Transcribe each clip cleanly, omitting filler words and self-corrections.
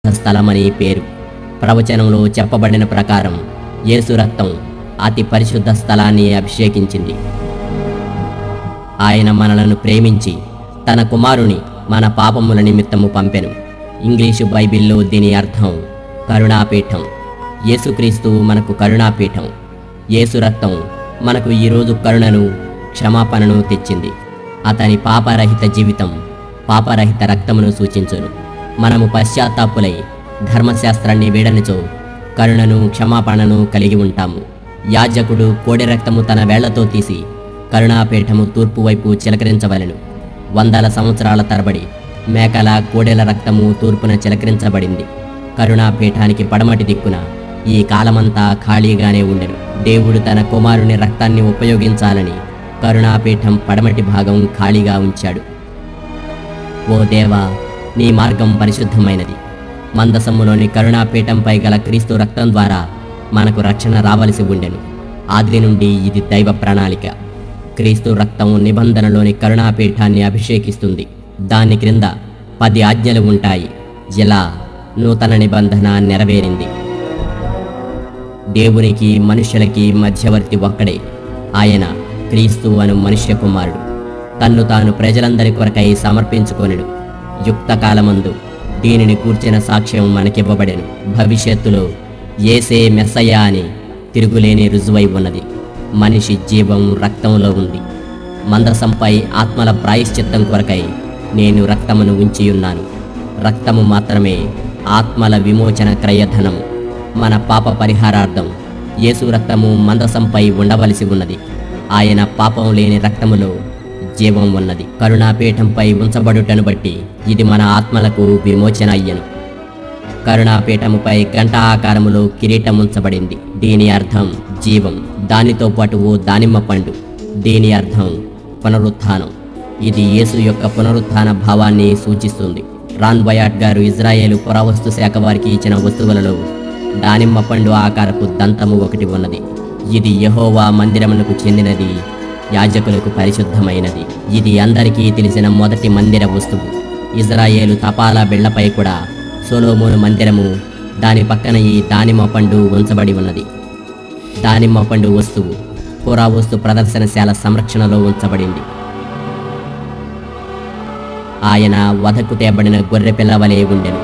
స్థలమని పేరు. ప్రవచనంలో చెప్పబడిన ప్రకారం యేసు రక్తం అతి పరిశుద్ధ స్థలాన్ని అభిషేకించింది. ఆయన మనలను ప్రేమించి తన కుమారుని మన పాపముల నిమిత్తము పంపెను. ఇంగ్లీషు బైబిల్లో దీని అర్థం కరుణాపీఠం. యేసుక్రీస్తు మనకు కరుణాపీఠం. యేసు రక్తం మనకు ఈరోజు కరుణను, క్షమాపణను తెచ్చింది. అతని పాపరహిత జీవితం పాపరహిత రక్తమును సూచించును. మనము పశ్చాత్తాపులై ధర్మశాస్త్రాన్ని వీడనిచో కరుణను, క్షమాపణను కలిగి ఉంటాము. యాజకుడు కోడె రక్తము తన వేళ్లతో తీసి కరుణాపీఠము తూర్పు వైపు చిలకరించవలెను. వందల సంవత్సరాల తరబడి మేకల, కోడెల రక్తము తూర్పున చిలకరించబడింది. కరుణాపీఠానికి పడమటి దిక్కున ఈ కాలమంతా ఖాళీగానే ఉండెను. దేవుడు తన కుమారుని రక్తాన్ని ఉపయోగించాలని కరుణాపీఠం పడమటి భాగం ఖాళీగా ఉంచాడు. ఓ దేవా, నీ మార్గం పరిశుద్ధమైనది. మందసములోని కరుణాపీఠంపై గల క్రీస్తు రక్తం ద్వారా మనకు రక్షణ రావలసి ఉండెను. ఆది నుండి ఇది దైవ ప్రణాళిక. క్రీస్తు రక్తం నిబంధనలోని కరుణాపీఠాన్ని అభిషేకిస్తుంది. దాని క్రింద 10 ఆజ్ఞలు ఉంటాయి. ఇలా నూతన నిబంధన నెరవేరింది. దేవునికి మనుష్యులకి మధ్యవర్తి ఒక్కడే. ఆయన క్రీస్తు అను మనుష్య కుమారుడు. తన్ను తాను ప్రజలందరి కొరకై సమర్పించుకొనెను. యుక్తకాలమందు దీనిని కూర్చిన సాక్ష్యం మనకివ్వబడెను. భవిష్యత్తులో యేసే మెస్సయ్య అని తిరుగులేని రుజువై ఉన్నది. మనిషి జీవం రక్తంలో ఉంది. మందసంపై ఆత్మల ప్రాయశ్చిత్తం కొరకై నేను రక్తమును ఉంచియున్నాను. రక్తము మాత్రమే ఆత్మల విమోచన క్రయధనము. మన పాప పరిహారార్థం యేసు రక్తము మందసంపై ఉండవలసి ఉన్నది. ఆయన పాపం లేని రక్తములో జీవం ఉన్నది. కరుణాపీఠంపై ఉంచబడుటను బట్టి ఇది మన ఆత్మలకు విమోచన అయ్యను. కరుణాపీఠముపై గంట ఆకారములో కిరీటం ఉంచబడింది. దీని అర్థం జీవం. దానితో పాటు ఓ దానిమ్మ పండు. దీని అర్థం పునరుత్థానం. ఇది యేసు యొక్క పునరుత్థాన భావాన్ని సూచిస్తుంది. రాన్ బయాట్ గారు ఇజ్రాయేలు పురావస్తు శాఖ వారికి ఇచ్చిన వస్తువులలో దానిమ్మ పండు ఆకారపు దంతము ఒకటి ఉన్నది. ఇది యెహోవా మందిరమునకు చెందినది, యాజకులకు పరిశుద్ధమైనది. ఇది అందరికీ తెలిసిన మొదటి మందిర వస్తువు. ఇజ్రాయేలు తపాలా బిళ్లపై కూడా సొలొమోను మందిరము, దాని పక్కన ఈ దానిమ్మ పండు ఉంచబడి ఉన్నది. దానిమ్మ పండు వస్తువు పురావస్తు ప్రదర్శనశాల సంరక్షణలో ఉంచబడింది. ఆయన వధకు తేబడిన గొర్రె పిల్లవలే ఉండెను.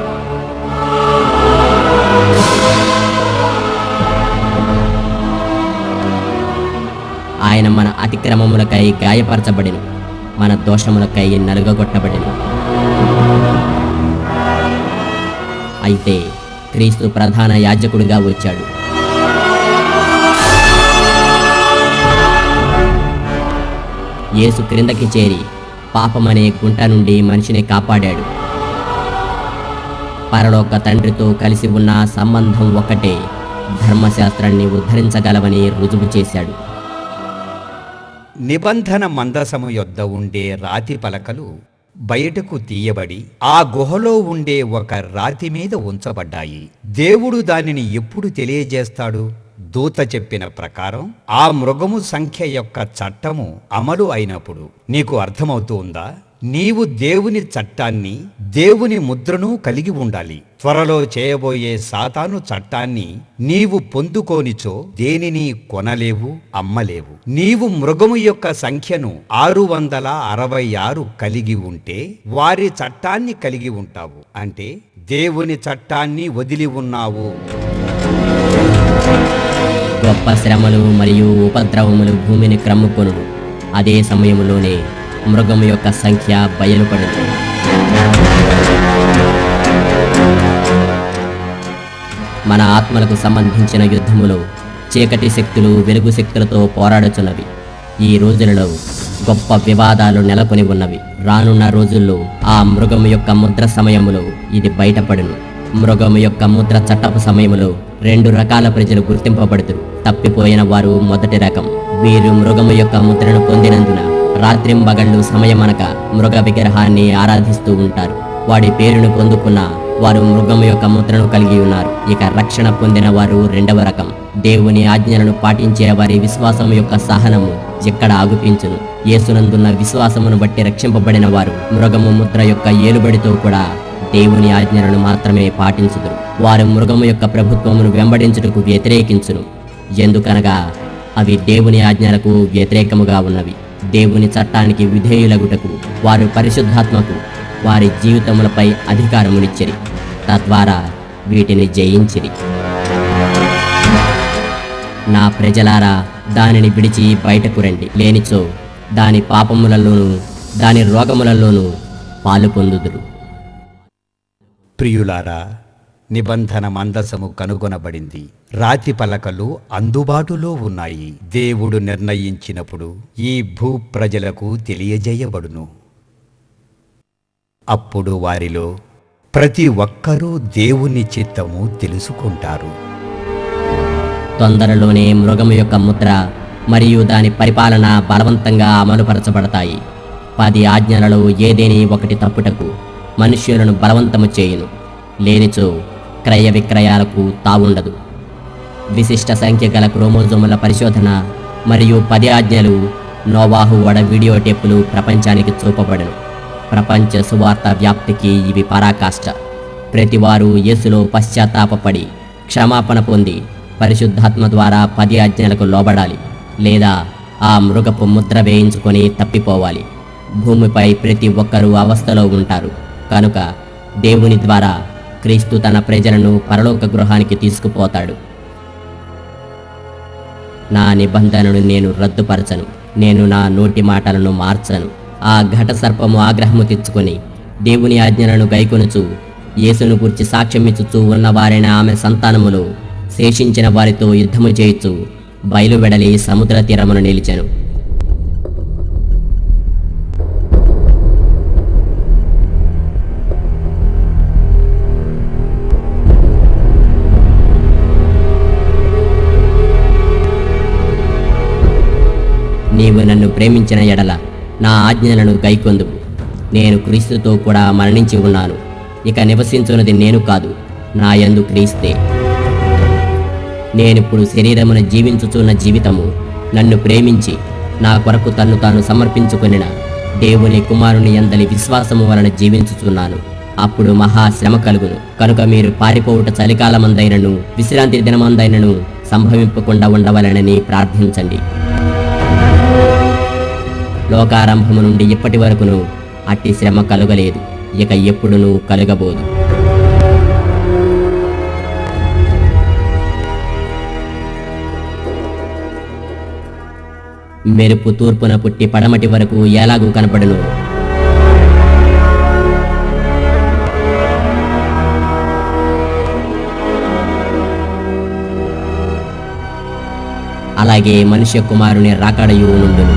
ఆయన మన అతిక్రమములకై గాయపరచబడెను, మన దోషములకై నలుగగొట్టబడెను. అయితే క్రీస్తు ప్రధాన యాజకుడిగా వచ్చాడు. యేసు క్రిందకి చేరి పాపమనే గుంట నుండి మనిషిని కాపాడాడు. పరలోక తండ్రితో కలిసి ఉన్న సంబంధం ఒక్కటే ధర్మశాస్త్రాన్ని ఉద్ధరించగలవని రుజువు చేశాడు. నిబంధన మందసము యొద్ద ఉండే రాతి పలకలు బయటకు తీయబడి ఆ గుహలో ఉండే ఒక రాతి మీద ఉంచబడ్డాయి. దేవుడు దానిని ఎప్పుడు తెలియజేస్తాడు? దూత చెప్పిన ప్రకారం ఆ మృగము సంఖ్య యొక్క చట్టము అమలు అయినప్పుడు. నీకు అర్థమవుతూ ఉందా? నీవు దేవుని చట్టాన్ని, దేవుని ముద్రను కలిగి ఉండాలి. త్వరలో చేయబోయే సాతాను చట్టాన్ని నీవు పొందుకోనిచో దేనిని కొనలేవు, అమ్మలేవు. నీవు మృగము యొక్క సంఖ్యను 666 కలిగి ఉంటే వారి చట్టాన్ని కలిగి ఉంటావు. అంటే దేవుని చట్టాన్ని వదిలి ఉన్నావు. గొప్ప శ్రమలు మరియు ఉపద్రవములు భూమిని క్రమ్ముకొనును. అదే సమయంలోనే మృగము యొక్క సంఖ్య బయలుపడింది. మన ఆత్మలకు సంబంధించిన యుద్ధములో చీకటి శక్తులు వెలుగు శక్తులతో పోరాడుచున్నవి. ఈ రోజులలో గొప్ప వివాదాలు నెలకొని ఉన్నవి. రానున్న రోజుల్లో ఆ మృగము యొక్క ముద్ర సమయములో ఇది బయటపడును. మృగము యొక్క ముద్ర చట్టపు సమయములో 2 రకాల ప్రజలు గుర్తింపబడుతురు. తప్పిపోయిన వారు మొదటి రకం. వీరు మృగము యొక్క ముద్రను పొందినందున రాత్రింబగళ్ళు సమయమనక మృగ విగ్రహాన్ని ఆరాధిస్తూ ఉంటారు. వాడి పేరును పొందుకున్న వారు మృగము యొక్క ముద్రను కలిగి ఉన్నారు. ఇక రక్షణ పొందిన వారు 2వ రకం. దేవుని ఆజ్ఞలను పాటించే వారి విశ్వాసం యొక్క సహనము ఇక్కడ ఆగుపించును. యేసునందున్న విశ్వాసమును బట్టి రక్షింపబడిన వారు మృగము ముద్ర యొక్క ఏలుబడితో కూడా దేవుని ఆజ్ఞలను మాత్రమే పాటించుదురు. వారు మృగము యొక్క ప్రభుత్వమును వెంబడించుటకు వ్యతిరేకించును, ఎందుకనగా అవి దేవుని ఆజ్ఞలకు వ్యతిరేకముగా ఉన్నవి. దేవుని చట్టానికి విధేయులగుటకు వారు పరిశుద్ధాత్మకు వారి జీవితములపై అధికారమునిచ్చిరి, తద్వారా వీటిని జయించిరి. నా ప్రజలారా, దానిని విడిచి బయటకు రండి, లేనిచో దాని పాపములలోనూ దాని రోగములలోనూ పాలు పొందుదురు. ప్రియులారా, నిబంధన మందసము కనుగొనబడింది. రాతి పలకలు అందుబాటులో ఉన్నాయి. దేవుడు నిర్ణయించినప్పుడు ఈ భూ ప్రజలకు తెలియజేయబడును. అప్పుడు వారిలో ప్రతి ఒక్కరూ దేవుని చిత్తము తెలుసుకుంటారు. తొందరలోనే మృగము యొక్క ముద్ర మరియు దాని పరిపాలన బలవంతంగా అమలుపరచబడతాయి. 10 ఆజ్ఞలలో ఏదేని ఒకటి తప్పుటకు మనుష్యులను బలవంతము చేయును, లేనిచో క్రయ విక్రయాలకు తావుండదు. విశిష్ట సంఖ్య గల క్రోమోజోముల పరిశోధన మరియు 10 ఆజ్ఞలు నోవాహు వడ వీడియో టేపులు ప్రపంచానికి చూపబడను. ప్రపంచ సువార్త వ్యాప్తికి ఇవి పరాకాష్ట. ప్రతివారు యేసులో పశ్చాత్తాపపడి క్షమాపణ పొంది పరిశుద్ధాత్మ ద్వారా 10 ఆజ్ఞలకు లోబడాలి, లేదా ఆ మృగపు ముద్ర వేయించుకొని తప్పిపోవాలి. భూమిపై ప్రతి ఒక్కరూ అవస్థలో ఉంటారు. కనుక దేవుని ద్వారా క్రీస్తు తన ప్రజలను పరలోక గృహానికి తీసుకుపోతాడు. నా నిబంధనను నేను రద్దుపరచను, నేను నా నోటి మాటలను మార్చను. ఆ ఘట సర్పము ఆగ్రహము తెచ్చుకొని దేవుని ఆజ్ఞలను గైకొనుచు యేసును గూర్చి సాక్ష్యమిచ్చుచూ ఉన్నవారైన ఆమె సంతానములో శేషించిన వారితో యుద్ధము చేయుచు బయలువెడలి సముద్ర తీరమును నిలిచెను. నీవు నన్ను ప్రేమించిన ఎడల నా ఆజ్ఞలను గైకొందువు. నేను క్రీస్తుతో కూడా మరణించి ఉన్నాను. ఇక నివసించున్నది నేను కాదు, నా యందు క్రీస్తే. నేనిప్పుడు శరీరమున జీవించుచున్న జీవితము నన్ను ప్రేమించి నా కొరకు తన్ను తాను సమర్పించుకొనిన దేవుని కుమారుని యందలి విశ్వాసము వలన జీవించుచున్నాను. అప్పుడు మహాశ్రమ కలుగును. కనుక మీరు పారిపోవుట చలికాలమందైనను విశ్రాంతి దినమందైనను సంభవింపకుండా ఉండవలనని ప్రార్థించండి. లోకారంభము నుండి ఇప్పటి వరకును అట్టి శ్రమ కలుగలేదు, ఇక ఎప్పుడునూ కలుగబోదు. మెరుపు తూర్పున పుట్టి పడమటి వరకు ఎలాగూ కనపడును, అలాగే మనుష్య కుమారుని రాకడయు నుండును.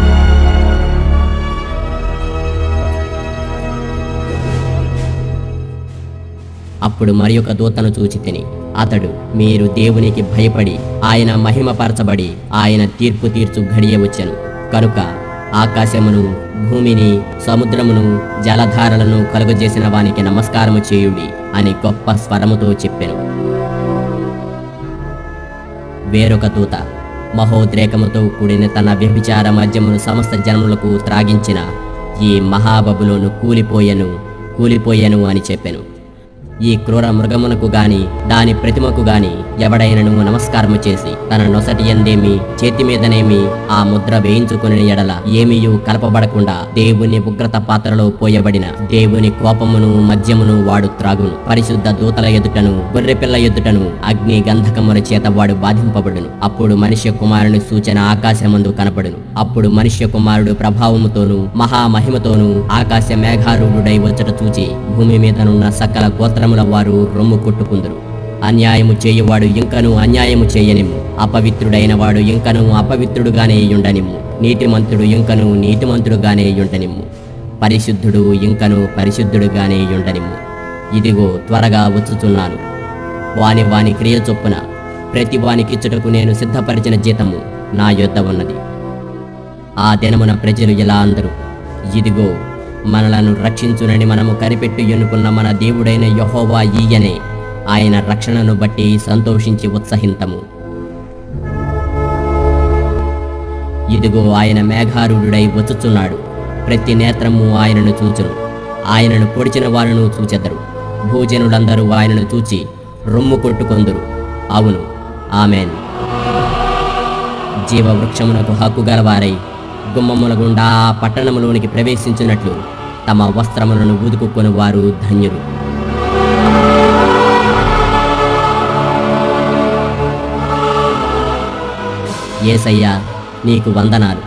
అప్పుడు మరి ఒక దూతను చూచి తిని, అతడు, మీరు దేవునికి భయపడి ఆయన మహిమపరచబడి ఆయన తీర్పు తీర్చు ఘడియ వచ్చెను. కనుక ఆకాశమును భూమిని సముద్రమును జలధారలను కలుగజేసిన వానికి నమస్కారము చేయుడి అని గొప్ప స్వరముతో చెప్పెను. వేరొక దూత మహోద్రేకముతో కూడిన తన వ్యభిచార మద్యమును సమస్త జనములకు త్రాగించిన ఈ మహాబబులోను కూలిపోయెను అని చెప్పెను. ఈ క్రూర మృగమునకు గాని దాని ప్రతిమకు గాని ఎవడైనను నమస్కారము చేసి తన నొసటి యందేమి చేతి మీదనేమి ఆ ముద్ర వేయించుకుని ఎడల ఏమీయూ కలపబడకుండా దేవుని ఉగ్రత పాత్రలో పోయబడిన దేవుని కోపమును మద్యమును వాడు త్రాగును. పరిశుద్ధ దూతల ఎదుటను గొర్రెపిల్ల ఎదుటను అగ్ని గంధకముల చేత వాడు బాధింపబడును. అప్పుడు మనుష్య కుమారుని సూచన ఆకాశమందు కనపడును. అప్పుడు మనుష్య కుమారుడు ప్రభావముతోనూ మహామహిమతోనూ ఆకాశ మేఘారూఢుడై వచ్చట చూచి భూమి మీదనున్న సకల గోత్రముల వారు రొమ్ము కొట్టుకుందురు. అన్యాయము చేయువాడు ఇంకను అన్యాయము చేయనిమ్ము, అపవిత్రుడైన వాడు ఇంకను అపవిత్రుడుగానే యుండనిమ్ము, నీతిమంతుడు ఇంకను నీతిమంతుడుగానే యుండనిమ్ము, పరిశుద్ధుడు ఇంకను పరిశుద్ధుడుగానే యుండనిమ్ము. ఇదిగో త్వరగా వచ్చుచున్నాను. వాని క్రియ చొప్పున ప్రతి వానికిచ్చుటకు నేను సిద్ధపరిచిన జీతము నా యొద్ద ఉన్నది. ఆ దినమున ప్రజలు ఇలా అందరూ, ఇదిగో మనలను రక్షించునని మనము కనిపెట్టి ఎన్నుకున్న మన దేవుడైన యెహోవా ఈయనే, ఆయన రక్షణను బట్టి సంతోషించి ఉత్సహింతము. ఇదిగో ఆయన మేఘారూఢుడై వచ్చుచున్నాడు. ప్రతి నేత్రము ఆయనను చూచును. ఆయనను పొడిచిన వారును చూచెదరు. భూజనులందరూ ఆయనను చూచి రొమ్ము కొట్టుకొందురు. అవును, ఆమెన్. జీవవృక్షమునకు హక్కు గలవారై గుమ్మముల గుండా ఆ పట్టణములోనికి ప్రవేశించినట్లు తమ వస్త్రములను ఊదుకుకొని వారు ధన్యులు. యేసయ్యా, నీకు వందనాలు.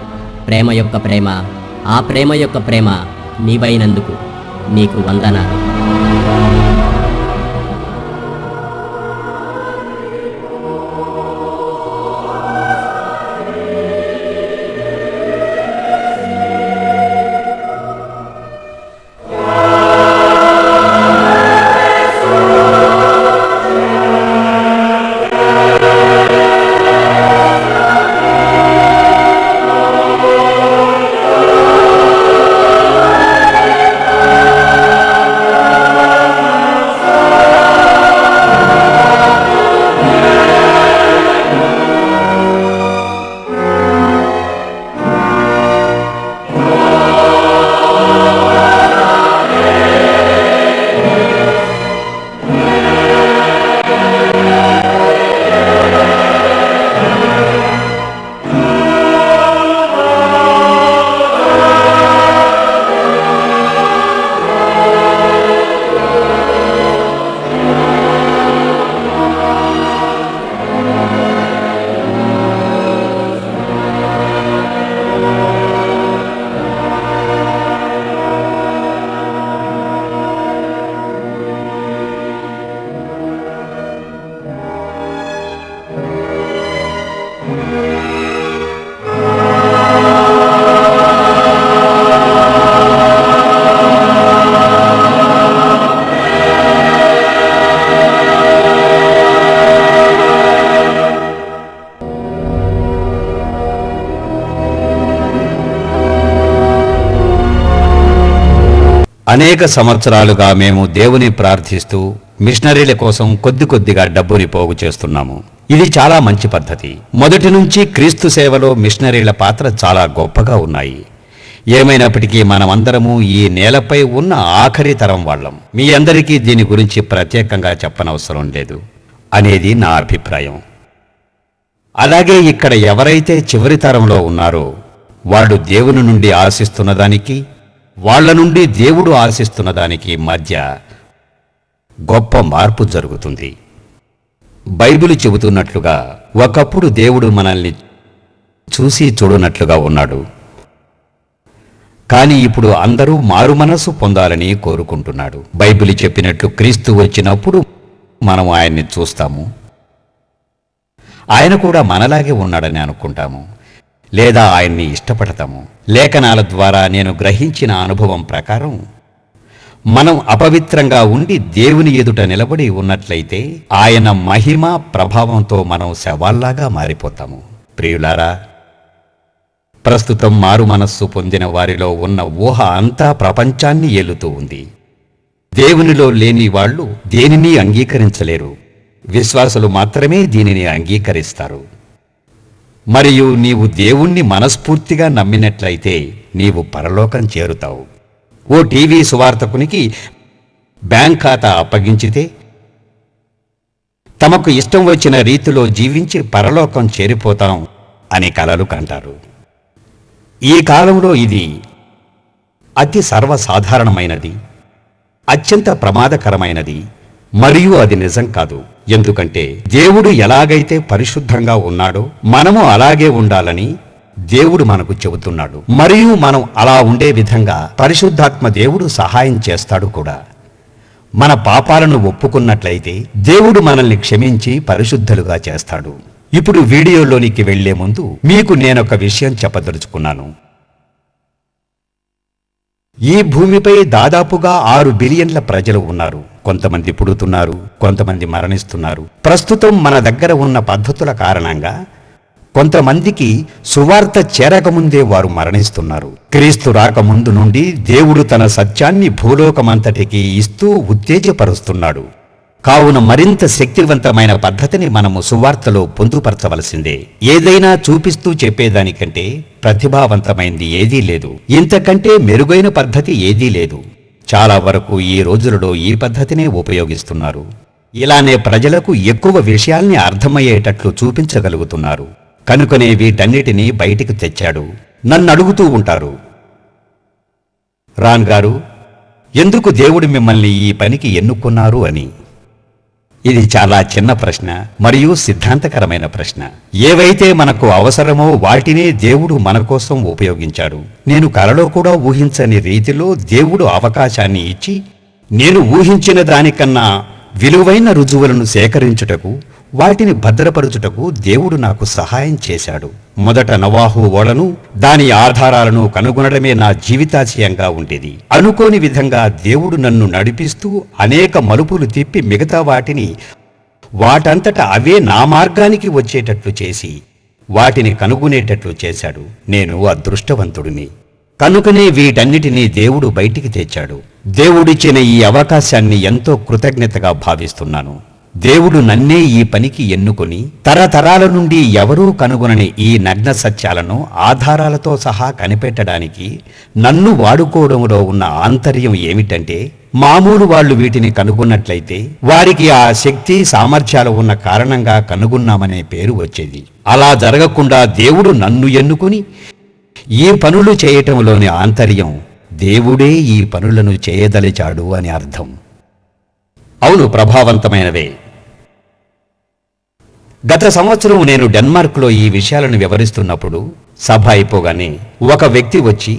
ప్రేమ యొక్క ప్రేమ, ఆ ప్రేమ యొక్క ప్రేమ నీవైనందుకు నీకు వందనాలు. అనేక సంవత్సరాలుగా మేము దేవుని ప్రార్థిస్తూ మిషనరీల కోసం కొద్ది కొద్దిగా డబ్బుని పోగు చేస్తున్నాము. ఇది చాలా మంచి పద్ధతి. మొదటి నుంచి క్రీస్తు సేవలో మిషనరీల పాత్ర చాలా గొప్పగా ఉన్నాయి. ఏమైనప్పటికీ మనమందరము ఈ నేలపై ఉన్న ఆఖరి తరం వాళ్ళం. మీ అందరికీ దీని గురించి ప్రత్యేకంగా చెప్పనవసరం లేదు అనేది నా అభిప్రాయం. అలాగే ఇక్కడ ఎవరైతే చివరి తరంలో ఉన్నారో వాళ్ళు దేవుని నుండి ఆశిస్తున్న దానికి, వాళ్ళ నుండి దేవుడు ఆశిస్తున్న దానికి మధ్య గొప్ప మార్పు జరుగుతుంది. బైబిలు చెబుతున్నట్లుగా ఒకప్పుడు దేవుడు మనల్ని చూసి చూడనట్లుగా ఉన్నాడు. కానీ ఇప్పుడు అందరూ మారు మనసు పొందాలని కోరుకుంటున్నాడు. బైబిలు చెప్పినట్లు క్రీస్తు వచ్చినప్పుడు మనం ఆయన్ని చూస్తాము. ఆయన కూడా మనలాగే ఉన్నాడని అనుకుంటాము, లేదా ఆయన్ని ఇష్టపడతాము. లేఖనాల ద్వారా నేను గ్రహించిన అనుభవం ప్రకారం మనం అపవిత్రంగా ఉండి దేవుని ఎదుట నిలబడి ఉన్నట్లయితే ఆయన మహిమ ప్రభావంతో మనం శవాల్లాగా మారిపోతాము. ప్రియులారా, ప్రస్తుతం మారు మనస్సు పొందిన వారిలో ఉన్న ఊహ అంతా ప్రపంచాన్ని ఏలుతూ ఉంది. దేవునిలో లేని వాళ్ళు దేనిని అంగీకరించలేరు. విశ్వాసులు మాత్రమే దీనిని అంగీకరిస్తారు. మరియు నీవు దేవుణ్ణి మనస్ఫూర్తిగా నమ్మినట్లయితే నీవు పరలోకం చేరుతావు. ఓ టీవీ సువార్తకునికి బ్యాంక్ ఖాతా అప్పగించితే తమకు ఇష్టం వచ్చిన రీతిలో జీవించి పరలోకం చేరిపోతాం అని కలలు కంటారు. ఈ కాలంలో ఇది అతి సర్వసాధారణమైనది, అత్యంత ప్రమాదకరమైనది. మరియు అది నిజం కాదు. ఎందుకంటే దేవుడు ఎలాగైతే పరిశుద్ధంగా ఉన్నాడో మనము అలాగే ఉండాలని దేవుడు మనకు చెబుతున్నాడు. మరియు మనం అలా ఉండే విధంగా పరిశుద్ధాత్మ దేవుడు సహాయం చేస్తాడు కూడా. మన పాపాలను ఒప్పుకున్నట్లయితే దేవుడు మనల్ని క్షమించి పరిశుద్ధులుగా చేస్తాడు. ఇప్పుడు వీడియోలోనికి వెళ్లే ముందు మీకు నేనొక విషయం చెప్పదలుచుకున్నాను. ఈ భూమిపై దాదాపుగా 6 బిలియన్ల ప్రజలు ఉన్నారు. కొంతమంది పుడుతున్నారు, కొంతమంది మరణిస్తున్నారు. ప్రస్తుతం మన దగ్గర ఉన్న పద్ధతుల కారణంగా కొంతమందికి సువార్త చేరకముందే వారు మరణిస్తున్నారు. క్రీస్తు రాకముందు నుండి దేవుడు తన సత్యాన్ని భూలోకమంతటికి ఇస్తూ ఉత్తేజపరుస్తున్నాడు. కావున మరింత శక్తివంతమైన పద్ధతిని మనము సువార్తలో పొందుపరచవలసిందే. ఏదైనా చూపిస్తూ చెప్పేదానికంటే ప్రతిభావంతమైంది ఏదీ లేదు. ఇంతకంటే మెరుగైన పద్ధతి ఏదీ లేదు. చాలా వరకు ఈ రోజులలో ఈ పద్ధతినే ఉపయోగిస్తున్నారు. ఇలానే ప్రజలకు ఎక్కువ విషయాల్ని అర్థమయ్యేటట్లు చూపించగలుగుతున్నారు. కనుకనే వీటన్నిటినీ బయటికి తెచ్చాడు. నన్ను అడుగుతూ ఉంటారు, రాన్ గారు, ఎందుకు దేవుడు మిమ్మల్ని ఈ పనికి ఎన్నుకున్నారు అని. ఇది చాలా చిన్న ప్రశ్న మరియు సిద్ధాంతకరమైన ప్రశ్న. ఏవైతే మనకు అవసరమో వాటినే దేవుడు మన కోసం ఉపయోగించాడు. నేను కలలో కూడా ఊహించని రీతిలో దేవుడు అవకాశాన్ని ఇచ్చి నేను ఊహించిన దానికన్నా విలువైన రుజువులను సేకరించుటకు, వాటిని భద్రపరుచుటకు దేవుడు నాకు సహాయం చేశాడు. మొదట నోవాహు ఓడను, దాని ఆధారాలను కనుగొనడమే నా జీవితాశయంగా ఉండేది. అనుకోని విధంగా దేవుడు నన్ను నడిపిస్తూ అనేక మలుపులు తిప్పి మిగతా వాటిని వాటంతట అవే నా మార్గానికి వచ్చేటట్లు చేసి వాటిని కనుగొనేటట్లు చేశాడు. నేను అదృష్టవంతుడిని. కనుకనే వీటన్నిటినీ దేవుడు బయటికి తెచ్చాడు. దేవుడిచ్చిన ఈ అవకాశాన్ని ఎంతో కృతజ్ఞతగా భావిస్తున్నాను. దేవుడు నన్నే ఈ పనికి ఎన్నుకొని తరతరాల నుండి ఎవరూ కనుగొనని ఈ నగ్న సత్యాలను ఆధారాలతో సహా కనిపెట్టడానికి నన్ను వాడుకోవడంలో ఉన్న ఆంతర్యం ఏమిటంటే, మామూలు వాళ్ళు వీటిని కనుగొన్నట్లయితే వారికి ఆ శక్తి సామర్థ్యాలు ఉన్న కారణంగా కనుగొన్నామనే పేరు వచ్చేది. అలా జరగకుండా దేవుడు నన్ను ఎన్నుకొని ఈ పనులు చేయటంలోని ఆంతర్యం, దేవుడే ఈ పనులను చేయదలిచాడు అని అర్థం. అవును, ప్రభావవంతమైనవే. గత సంవత్సరం నేను డెన్మార్క్లో ఈ విషయాలను వివరిస్తున్నప్పుడు సభ అయిపోగానే ఒక వ్యక్తి వచ్చి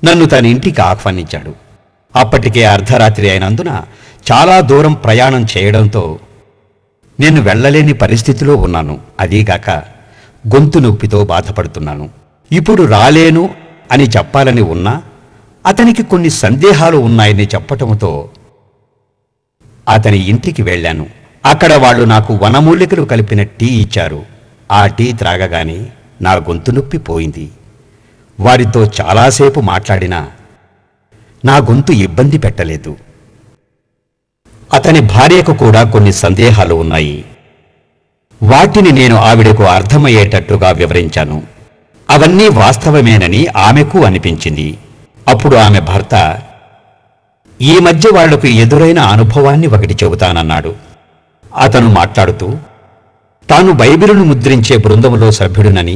నన్ను తన ఇంటికి ఆహ్వానించాడు. అప్పటికే అర్ధరాత్రి అయినందున చాలా దూరం ప్రయాణం చేయడంతో నేను వెళ్ళలేని పరిస్థితిలో ఉన్నాను. అదీగాక గొంతు నొప్పితో బాధపడుతున్నాను. ఇప్పుడు రాలేను అని చెప్పాలని ఉన్నా అతనికి కొన్ని సందేహాలు ఉన్నాయని చెప్పటంతో అతని ఇంటికి వెళ్ళాను. అక్కడ వాళ్ళు నాకు వనమూలికలు కలిపిన టీ ఇచ్చారు. ఆ టీ త్రాగగానే నా గొంతు నొప్పి పోయింది. వారితో చాలాసేపు మాట్లాడినా నా గొంతు ఇబ్బంది పెట్టలేదు. అతని భార్యకు కూడా కొన్ని సందేహాలు ఉన్నాయి. వాటిని నేను ఆవిడకు అర్థమయ్యేటట్టుగా వివరించాను. అవన్నీ వాస్తవమేనని ఆమెకు అనిపించింది. అప్పుడు ఆమె భర్త, ఈ మధ్య వాళ్లకు ఎదురైన అనుభవాన్ని ఒకటి చెబుతానన్నాడు. అతను మాట్లాడుతూ, తాను బైబిలును ముద్రించే బృందంలో సభ్యుడునని,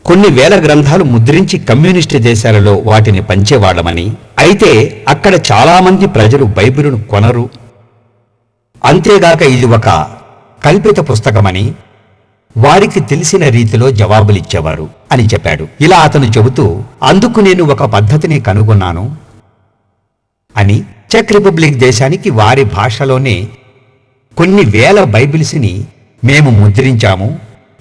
కొన్ని వేల గ్రంథాలు ముద్రించి కమ్యూనిస్టు దేశాలలో వాటిని పంచేవాళ్లమని, అయితే అక్కడ చాలామంది ప్రజలు బైబిలును కొనరు, అంతేగాక ఇది ఒక కల్పిత పుస్తకమని వారికి తెలిసిన రీతిలో జవాబులిచ్చేవారు అని చెప్పాడు. ఇలా అతను చెబుతూ, అందుకు నేను ఒక పద్ధతిని కనుగొన్నాను అని, చెక్ రిపబ్లిక్ దేశానికి వారి భాషలోనే కొన్ని వేల బైబిల్స్ని మేము ముద్రించాము.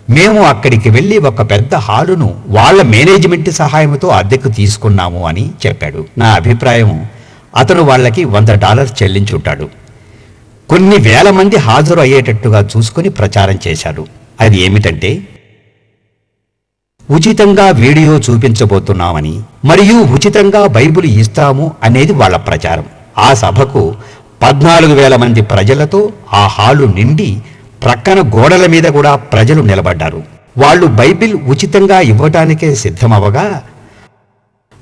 మేము అక్కడికి వెళ్ళి ఒక పెద్ద హాలును వాళ్ళ మేనేజ్మెంట్ సహాయంతో అద్దెకు తీసుకున్నాము అని చెప్పాడు. నా అభిప్రాయం, అతను వాళ్ళకి $100 చెల్లించుంటాడు. కొన్ని వేల మంది హాజరు అయ్యేటట్టుగా చూసుకుని ప్రచారం చేశాడు. అది ఏమిటంటే, ఉచితంగా వీడియో చూపించబోతున్నామని మరియు ఉచితంగా బైబిల్ ఇస్తాము అనేది వాళ్ళ ప్రచారం. ఆ సభకు 14,000 మంది ప్రజలతో ఆ హాలు నిండి ప్రక్కన గోడల మీద కూడా ప్రజలు నిలబడ్డారు. వాళ్ళు బైబిల్ ఉచితంగా ఇవ్వటానికే సిద్ధమవగా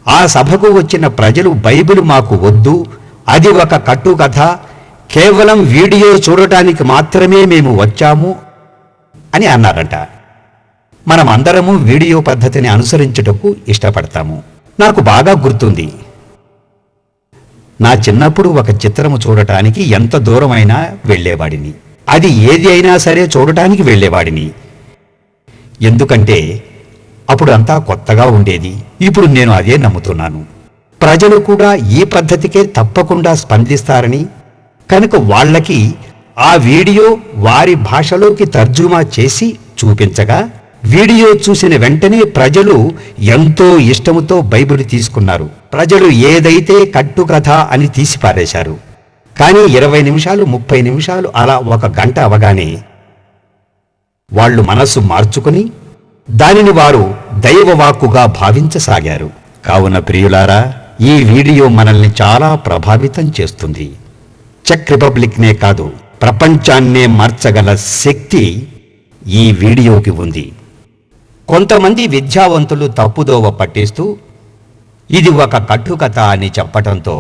ఆ సభకు వచ్చిన ప్రజలు, బైబిల్ మాకు వద్దు, అది ఒక కట్టుకథ, కేవలం వీడియో చూడటానికి మాత్రమే మేము వచ్చాము అని అన్నారంట. మనమందరము వీడియో పద్ధతిని అనుసరించుటకు ఇష్టపడతాము. నాకు బాగా గుర్తుంది, నా చిన్నప్పుడు ఒక చిత్రము చూడటానికి ఎంత దూరమైనా వెళ్ళేవాడిని. అది ఏది అయినా సరే చూడటానికి వెళ్ళేవాడిని. ఎందుకంటే అప్పుడు అంతా కొత్తగా ఉండేది. ఇప్పుడు నేను అదే నమ్ముతున్నాను. ప్రజలు కూడా ఈ పద్ధతికే తప్పకుండా స్పందిస్తారని, కనుక వాళ్ళకి ఆ వీడియో వారి భాషలోకి తర్జుమా చేసి చూపించగా, వీడియో చూసిన వెంటనే ప్రజలు ఎంతో ఇష్టముతో బైబిల్ తీసుకున్నారు. ప్రజలు ఏదైతే కట్టుకథ అని తీసిపారేశారు. కానీ 20 నిమిషాలు, 30 నిమిషాలు, అలా 1 గంట అవగానే వాళ్ళు మనస్సు మార్చుకుని దానిని వారు దైవవాక్కుగా భావించసాగారు. కావున ప్రియులారా, ఈ వీడియో మనల్ని చాలా ప్రభావితం చేస్తుంది. చెక్ రిపబ్లిక్నే కాదు, ప్రపంచాన్నే మార్చగల శక్తి ఈ వీడియోకి ఉంది. కొంతమంది విద్యావంతులు తప్పుదోవ పట్టిస్తూ ఇది ఒక కట్టుకథ అని చెప్పటంతో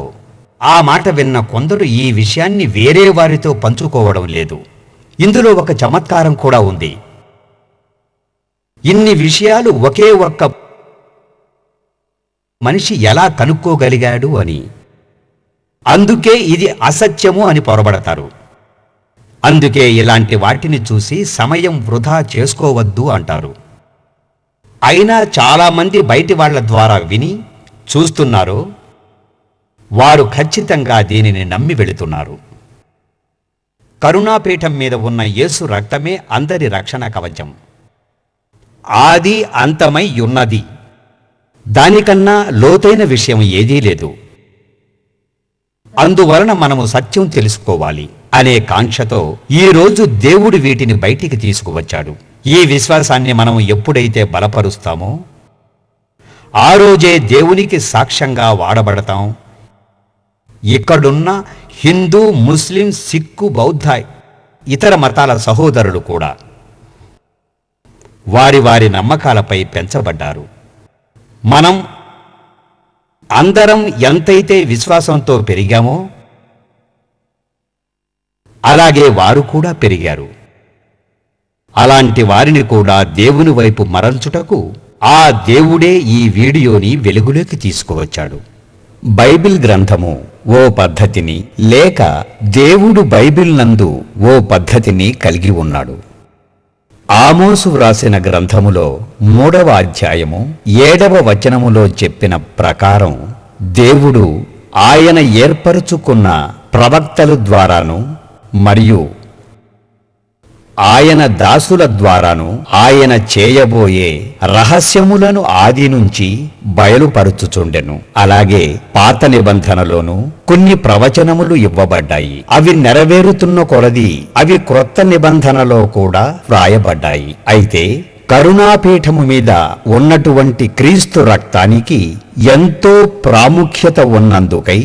ఆ మాట విన్న కొందరు ఈ విషయాన్ని వేరే వారితో పంచుకోవడం లేదు. ఇందులో ఒక చమత్కారం కూడా ఉంది. ఇన్ని విషయాలు ఒకే ఒక్క మనిషి ఎలా కనుక్కోగలిగాడు అని. అందుకే ఇది అసత్యము అని పొరబడతారు. అందుకే ఇలాంటి వాటిని చూసి సమయం వృధా చేసుకోవద్దు అంటారు. అయినా చాలామంది బయటి వాళ్ల ద్వారా విని చూస్తున్నారు. వారు ఖచ్చితంగా దీనిని నమ్మి వెళుతున్నారు. కరుణాపీఠం మీద ఉన్న యేసు రక్తమే అందరి రక్షణ కవచం. ఆది అంతమై ఉన్నది. దానికన్నా లోతైన విషయం ఏదీ లేదు. అందువలన మనము సత్యం తెలుసుకోవాలి అనే కాంక్షతో ఈరోజు దేవుడు వీటిని బయటికి తీసుకువచ్చాడు. ఈ విశ్వాసాన్ని మనం ఎప్పుడైతే బలపరుస్తామో ఆ రోజే దేవునికి సాక్ష్యంగా వాడబడతాం. ఇక్కడున్న హిందూ, ముస్లిం, సిక్కు, బౌద్ధ ఇతర మతాల సహోదరులు కూడా వారి వారి నమ్మకాలపై పెంచబడ్డారు. మనం అందరం ఎంతైతే విశ్వాసంతో పెరిగామో అలాగే వారు కూడా పెరిగారు. అలాంటి వారిని కూడా దేవుని వైపు మరల్చుటకు ఆ దేవుడే ఈ వీడియోని వెలుగులోకి తీసుకువచ్చాడు. బైబిల్ గ్రంథము ఓ పద్ధతిని, లేక దేవుడు బైబిల్ నందు ఓ పద్ధతిని కలిగి ఉన్నాడు. ఆమోసు వ్రాసిన గ్రంథములో 3వ అధ్యాయము 7వ వచనములో చెప్పిన ప్రకారం దేవుడు ఆయన ఏర్పరచుకున్న ప్రవక్తల ద్వారాను మరియు ఆయన దాసుల ద్వారాను ఆయన చేయబోయే రహస్యములను ఆది నుంచి బయలుపరుచుచుండెను. అలాగే పాత నిబంధనలోను కొన్ని ప్రవచనములు ఇవ్వబడ్డాయి. అవి నెరవేరుతున్న కొలది అవి క్రొత్త నిబంధనలో కూడా వ్రాయబడ్డాయి. అయితే కరుణాపీఠము మీద ఉన్నటువంటి క్రీస్తు రక్తానికి ఎంతో ప్రాముఖ్యత ఉన్నందుకై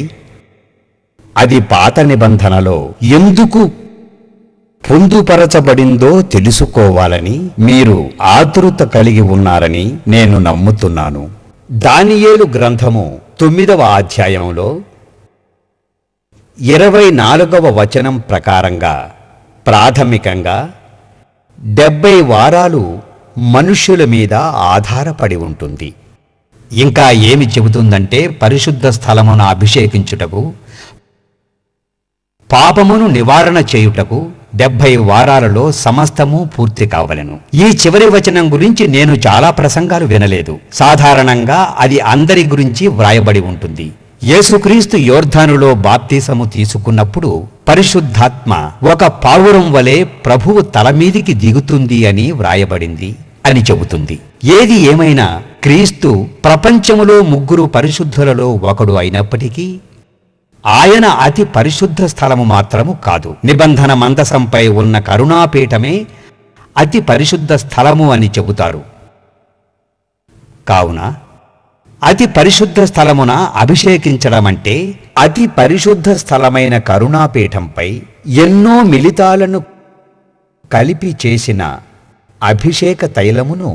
అది పాత నిబంధనలో ఎందుకు పొందుపరచబడిందో తెలుసుకోవాలని మీరు ఆతృత కలిగి ఉన్నారని నేను నమ్ముతున్నాను. దానియేలు గ్రంథము 9వ అధ్యాయంలో 24వ వచనం ప్రకారంగా ప్రాథమికంగా 70 వారాలు మనుష్యుల మీద ఆధారపడి ఉంటుంది. ఇంకా ఏమి చెబుతుందంటే పరిశుద్ధ స్థలమును అభిషేకించుటకు, పాపమును నివారణ చేయుటకు 70 వారాలలో సమస్తము పూర్తి కావలెను. ఈ చివరి వచనం గురించి నేను చాలా ప్రసంగాలు వినలేదు. సాధారణంగా అది అందరి గురించి వ్రాయబడి ఉంటుంది. యేసుక్రీస్తు యోర్ధానులో బాప్తీసము తీసుకున్నప్పుడు పరిశుద్ధాత్మ ఒక పావురం వలె ప్రభువు తల మీదికి దిగుతుంది అని వ్రాయబడింది అని చెబుతుంది. ఏది ఏమైనా క్రీస్తు ప్రపంచములో 3 పరిశుద్ధులలో ఒకడు అయినప్పటికీ ఆయన అతి పరిశుద్ధ స్థలము మాత్రము కాదు. నిబంధన మందసంపై ఉన్న కరుణాపీఠమే అతి పరిశుద్ధ స్థలము అని చెబుతారు. కావున అతి పరిశుద్ధ స్థలమున అభిషేకించడమంటే అతి పరిశుద్ధ స్థలమైన కరుణాపీఠంపై ఎన్నో మిలితాలను కలిపి చేసిన అభిషేక తైలమును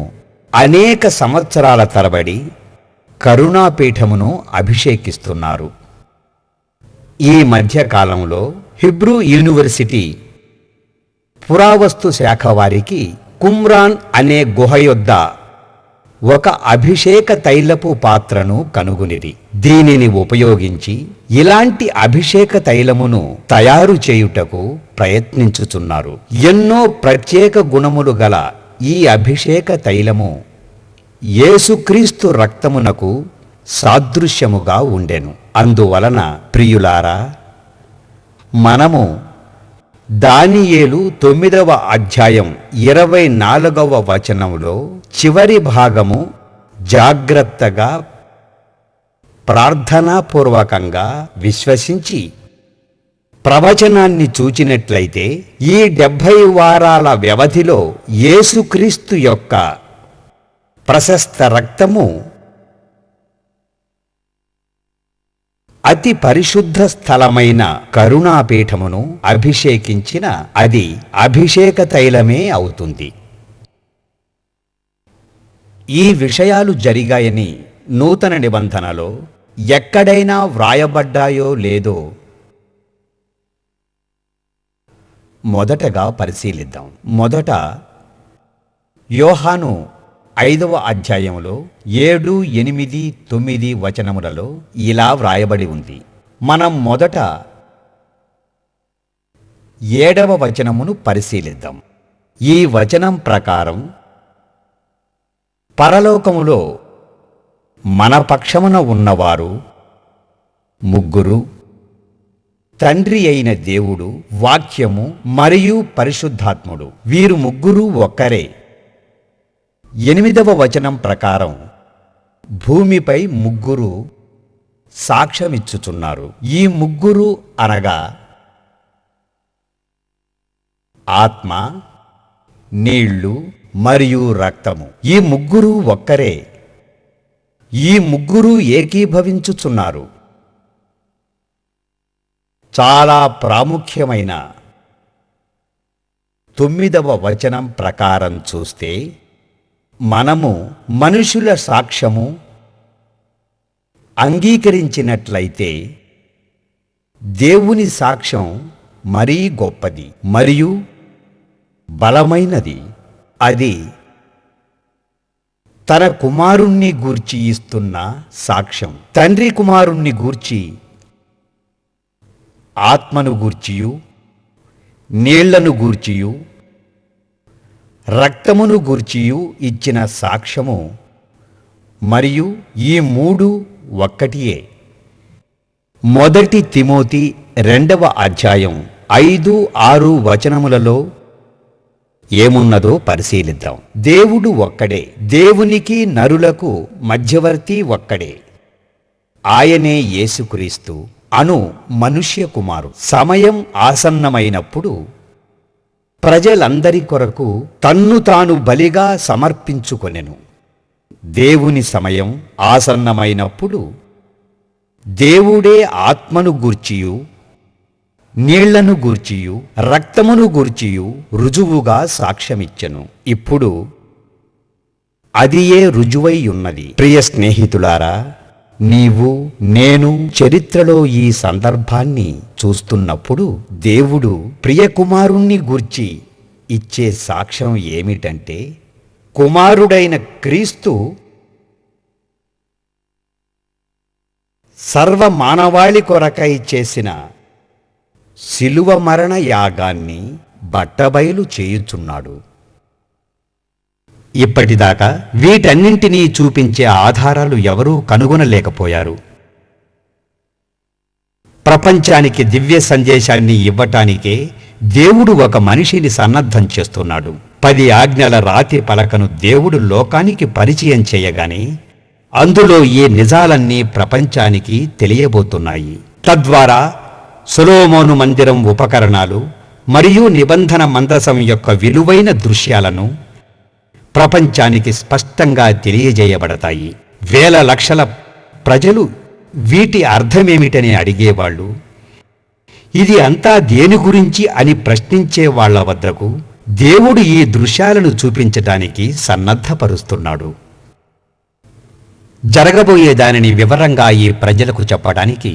అనేక సంవత్సరాల తరబడి కరుణాపీఠమును అభిషేకిస్తున్నారు. ఈ మధ్యకాలంలో హిబ్రూ యూనివర్సిటీ పురావస్తు శాఖ వారికి కుమ్రాన్ అనే గుహ యొద్ద ఒక అభిషేక తైలపు పాత్రను కనుగొనిది. దీనిని ఉపయోగించి ఇలాంటి అభిషేక తైలమును తయారు చేయుటకు ప్రయత్నించుచున్నారు. ఎన్నో ప్రత్యేక గుణములు గల ఈ అభిషేక తైలము యేసుక్రీస్తు రక్తమునకు సాదృశ్యముగా ఉండెను. అందువలన ప్రియులారా, మనము దానియేలు 9వ అధ్యాయం 24వ వచనములో చివరి భాగము జాగ్రత్తగా ప్రార్థనాపూర్వకంగా విశ్వసించి ప్రవచనాన్ని చూచినట్లయితే ఈ 70 వారాల వ్యవధిలో యేసుక్రీస్తు యొక్క ప్రశస్త రక్తము అతి పరిశుద్ధ స్థలమైన కరుణాపీఠమును అభిషేకించిన అది అభిషేక తైలమే అవుతుంది. ఈ విషయాలు జరిగాయని నూతన నిబంధనలో ఎక్కడైనా వ్రాయబడ్డాయో లేదో మొదటగా పరిశీలిద్దాం. మొదట యోహాను 5వ అధ్యాయంలో 7, 8, 9 వచనములలో ఇలా వ్రాయబడి ఉంది. మనం మొదట 7వ వచనమును పరిశీలిద్దాం. ఈ వచనం ప్రకారం పరలోకములో మన పక్షమున ఉన్నవారు ముగ్గురు, తండ్రి అయిన దేవుడు, వాక్యము మరియు పరిశుద్ధాత్ముడు. వీరు ముగ్గురు ఒక్కరే. 8వ వచనం ప్రకారం భూమిపై ముగ్గురు సాక్ష్యమిచ్చుచున్నారు. ఈ ముగ్గురు అనగా ఆత్మ, నీళ్లు మరియు రక్తము. ఈ ముగ్గురు ఒక్కరే. ఈ ముగ్గురు ఏకీభవించుచున్నారు. చాలా ప్రాముఖ్యమైన 9వ వచనం ప్రకారం చూస్తే మనము మనుషుల సాక్ష్యము అంగీకరించినట్లయితే దేవుని సాక్ష్యం మరీ గొప్పది మరియు బలమైనది. అది తన కుమారుణ్ణి గూర్చి ఇస్తున్న సాక్ష్యం. తండ్రి కుమారుణ్ణి గూర్చి, ఆత్మను గూర్చియు, నీళ్లను గూర్చియు, రక్తమును గూర్చియు ఇచ్చిన సాక్ష్యము మరియు ఈ మూడు ఒక్కటియే. మొదటి తిమోతి 2వ అధ్యాయం 5, 6 వచనములలో ఏమున్నదో పరిశీలిద్దాం. దేవుడు ఒక్కడే. దేవునికి నరులకు మధ్యవర్తి ఒక్కడే. ఆయనే యేసుక్రీస్తు అను మనుష్య కుమారుడు. సమయం ఆసన్నమైనప్పుడు ప్రజలందరి కొరకు తన్ను తాను బలిగా సమర్పించుకొనెను. దేవుని సమయం ఆసన్నమైనప్పుడు దేవుడే ఆత్మను గూర్చియు, నీళ్లను గూర్చియు, రక్తమును గూర్చియు రుజువుగా సాక్ష్యమిచ్చెను. ఇప్పుడు అదియే రుజువై ఉన్నది. ప్రియ స్నేహితులారా, నీవు నేను చరిత్రలో ఈ సందర్భాన్ని చూస్తున్నప్పుడు దేవుడు ప్రియ కుమారుణ్ణి గూర్చి ఇచ్చే సాక్ష్యం ఏమిటంటే, కుమారుడైన క్రీస్తు సర్వ మానవాళి కొరకై చేసిన శిలువ మరణ యాగాన్ని బట్టబయలు చేయుచున్నాడు. ఇప్పటిదాకా వీటన్నింటినీ చూపించే ఆధారాలు ఎవరూ కనుగొనలేకపోయారు. ప్రపంచానికి దివ్య సందేశాన్ని ఇవ్వటానికే దేవుడు ఒక మనిషిని సన్నద్ధం చేస్తున్నాడు. 10 ఆజ్ఞల రాతి పలకను దేవుడు లోకానికి పరిచయం చేయగానే అందులో ఈ నిజాలన్నీ ప్రపంచానికి తెలియబోతున్నాయి. తద్వారా సొలొమోను మందిరం ఉపకరణాలు మరియు నిబంధన మందసం యొక్క విలువైన దృశ్యాలను ప్రపంచానికి స్పష్టంగా తెలియజేయబడతాయి. వేల లక్షల ప్రజలు వీటి అర్థమేమిటని అడిగేవాళ్ళు. ఇది అంతా దేని గురించి అని ప్రశ్నించే వాళ్ల వద్దకు దేవుడు ఈ దృశ్యాలను చూపించటానికి సన్నద్ధపరుస్తున్నాడు. జరగబోయే దానిని వివరంగా ఈ ప్రజలకు చెప్పడానికి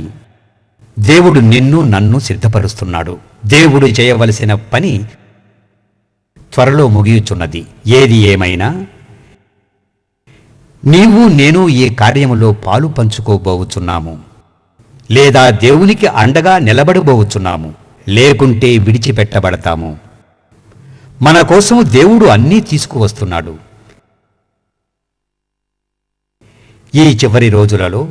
దేవుడు నిన్ను నన్ను సిద్ధపరుస్తున్నాడు. దేవుడు చేయవలసిన పని త్వరలో ముగియుచున్నది. ఏది ఏమైనా నీవు నేను ఈ కార్యములో పాలు పంచుకోబోచున్నాము, లేదా దేవునికి అండగా నిలబడబోచున్నాము, లేకుంటే విడిచిపెట్టబడతాము. మన కోసం దేవుడు అన్నీ తీసుకువస్తున్నాడు. ఈ చివరి రోజులలో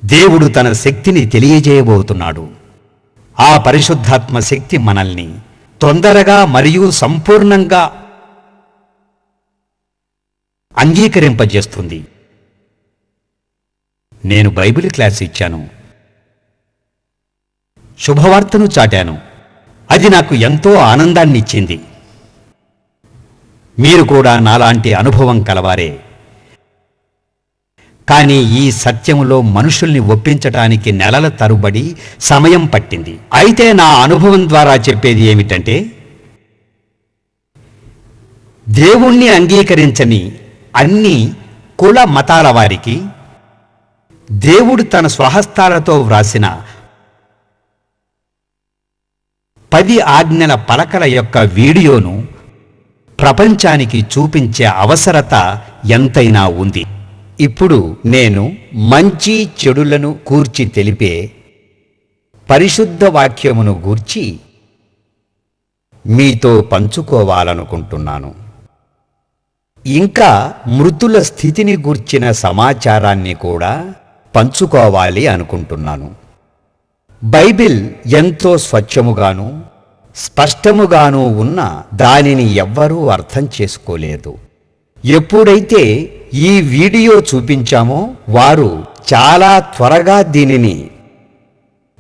దేవుడు తన శక్తిని తెలియజేయబోతున్నాడు. ఆ పరిశుద్ధాత్మ శక్తి మనల్ని తొందరగా మరియు సంపూర్ణంగా అంగీకరింపజేస్తుంది. నేను బైబిల్ క్లాస్ ఇచ్చాను, శుభవార్తను చాటాను. అది నాకు ఎంతో ఆనందాన్నిచ్చింది. మీరు కూడా నాలాంటి అనుభవం కలవారే. కానీ ఈ సత్యములో మనుషుల్ని ఒప్పించటానికి నెలల తరుబడి సమయం పట్టింది. అయితే నా అనుభవం ద్వారా చెప్పేది ఏమిటంటే, దేవుణ్ణి అంగీకరించని అన్ని కుల మతాల వారికి దేవుడు తన స్వహస్తాలతో వ్రాసిన 10 ఆజ్ఞల పలకల యొక్క వీడియోను ప్రపంచానికి చూపించే అవసరత ఎంతైనా ఉంది. ఇప్పుడు నేను మంచి చెడులను గూర్చి తెలిపే పరిశుద్ధ వాక్యమును గూర్చి మీతో పంచుకోవాలనుకుంటున్నాను. ఇంకా మృతుల స్థితిని గూర్చిన సమాచారాన్ని కూడా పంచుకోవాలి అనుకుంటున్నాను. బైబిల్ ఎంతో స్వచ్ఛముగాను స్పష్టముగాను ఉన్న దానిని ఎవ్వరూ అర్థం చేసుకోలేదు. ఎప్పుడైతే ఈ వీడియో చూపించామో వారు చాలా త్వరగా దీనిని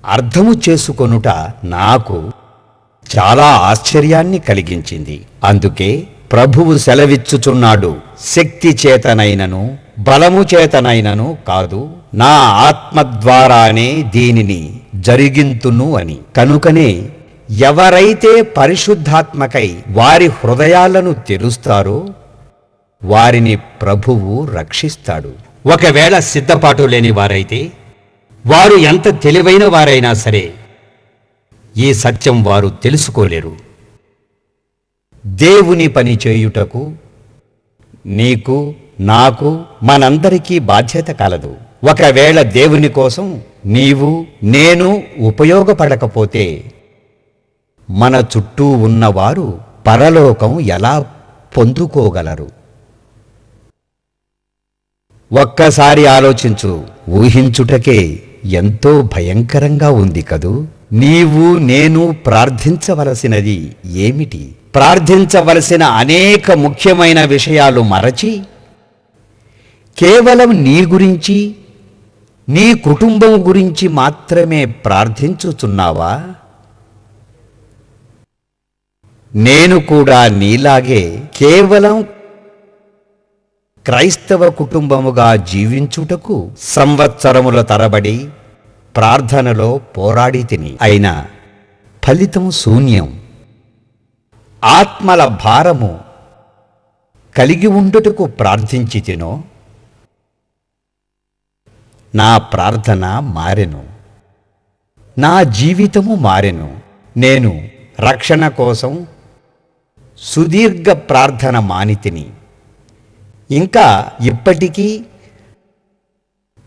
అర్థము చేసుకొనుట నాకు చాలా ఆశ్చర్యాన్ని కలిగించింది. అందుకే ప్రభువు సెలవిచ్చుచున్నాడు, శక్తి చేతనైనను బలము చేతనైనను కాదు, నా ఆత్మ ద్వారానే దీనిని జరిగింతును అని. కనుకనే ఎవరైతే పరిశుద్ధాత్మకై వారి హృదయాలను తెరుస్తారో వారిని ప్రభువు రక్షిస్తాడు. ఒకవేళ సిద్ధపాటు లేని వారైతే, వారు ఎంత తెలివైన వారైనా సరే ఈ సత్యం వారు తెలుసుకోలేరు. దేవుని పని చేయుటకు నీకు నాకు మనందరికీ బాధ్యత కలదు. ఒకవేళ దేవుని కోసం నీవు నేను ఉపయోగపడకపోతే మన చుట్టూ ఉన్నవారు పరలోకం ఎలా పొందుకోగలరు? ఒక్కసారి ఆలోచించు. ఊహించుటకే ఎంతో భయంకరంగా ఉంది కదూ. నీవు నేను ప్రార్థించవలసినది ఏమిటి? ప్రార్థించవలసిన అనేక ముఖ్యమైన విషయాలు మరచి కేవలం నీ గురించి నీ కుటుంబం గురించి మాత్రమే ప్రార్థించుచున్నావా? నేను కూడా నీలాగే కేవలం క్రైస్తవ కుటుంబముగా జీవించుటకు సంవత్సరముల తరబడి ప్రార్థనలో పోరాడి తిని, అయినా ఫలితం శూన్యం. ఆత్మల భారము కలిగి ఉండుటకు ప్రార్థించి తినో, నా ప్రార్థన మారెను, నా జీవితము మారెను. నేను రక్షణ కోసం సుదీర్ఘ ప్రార్థన మానితిని. ఇంకా ఇప్పటికీ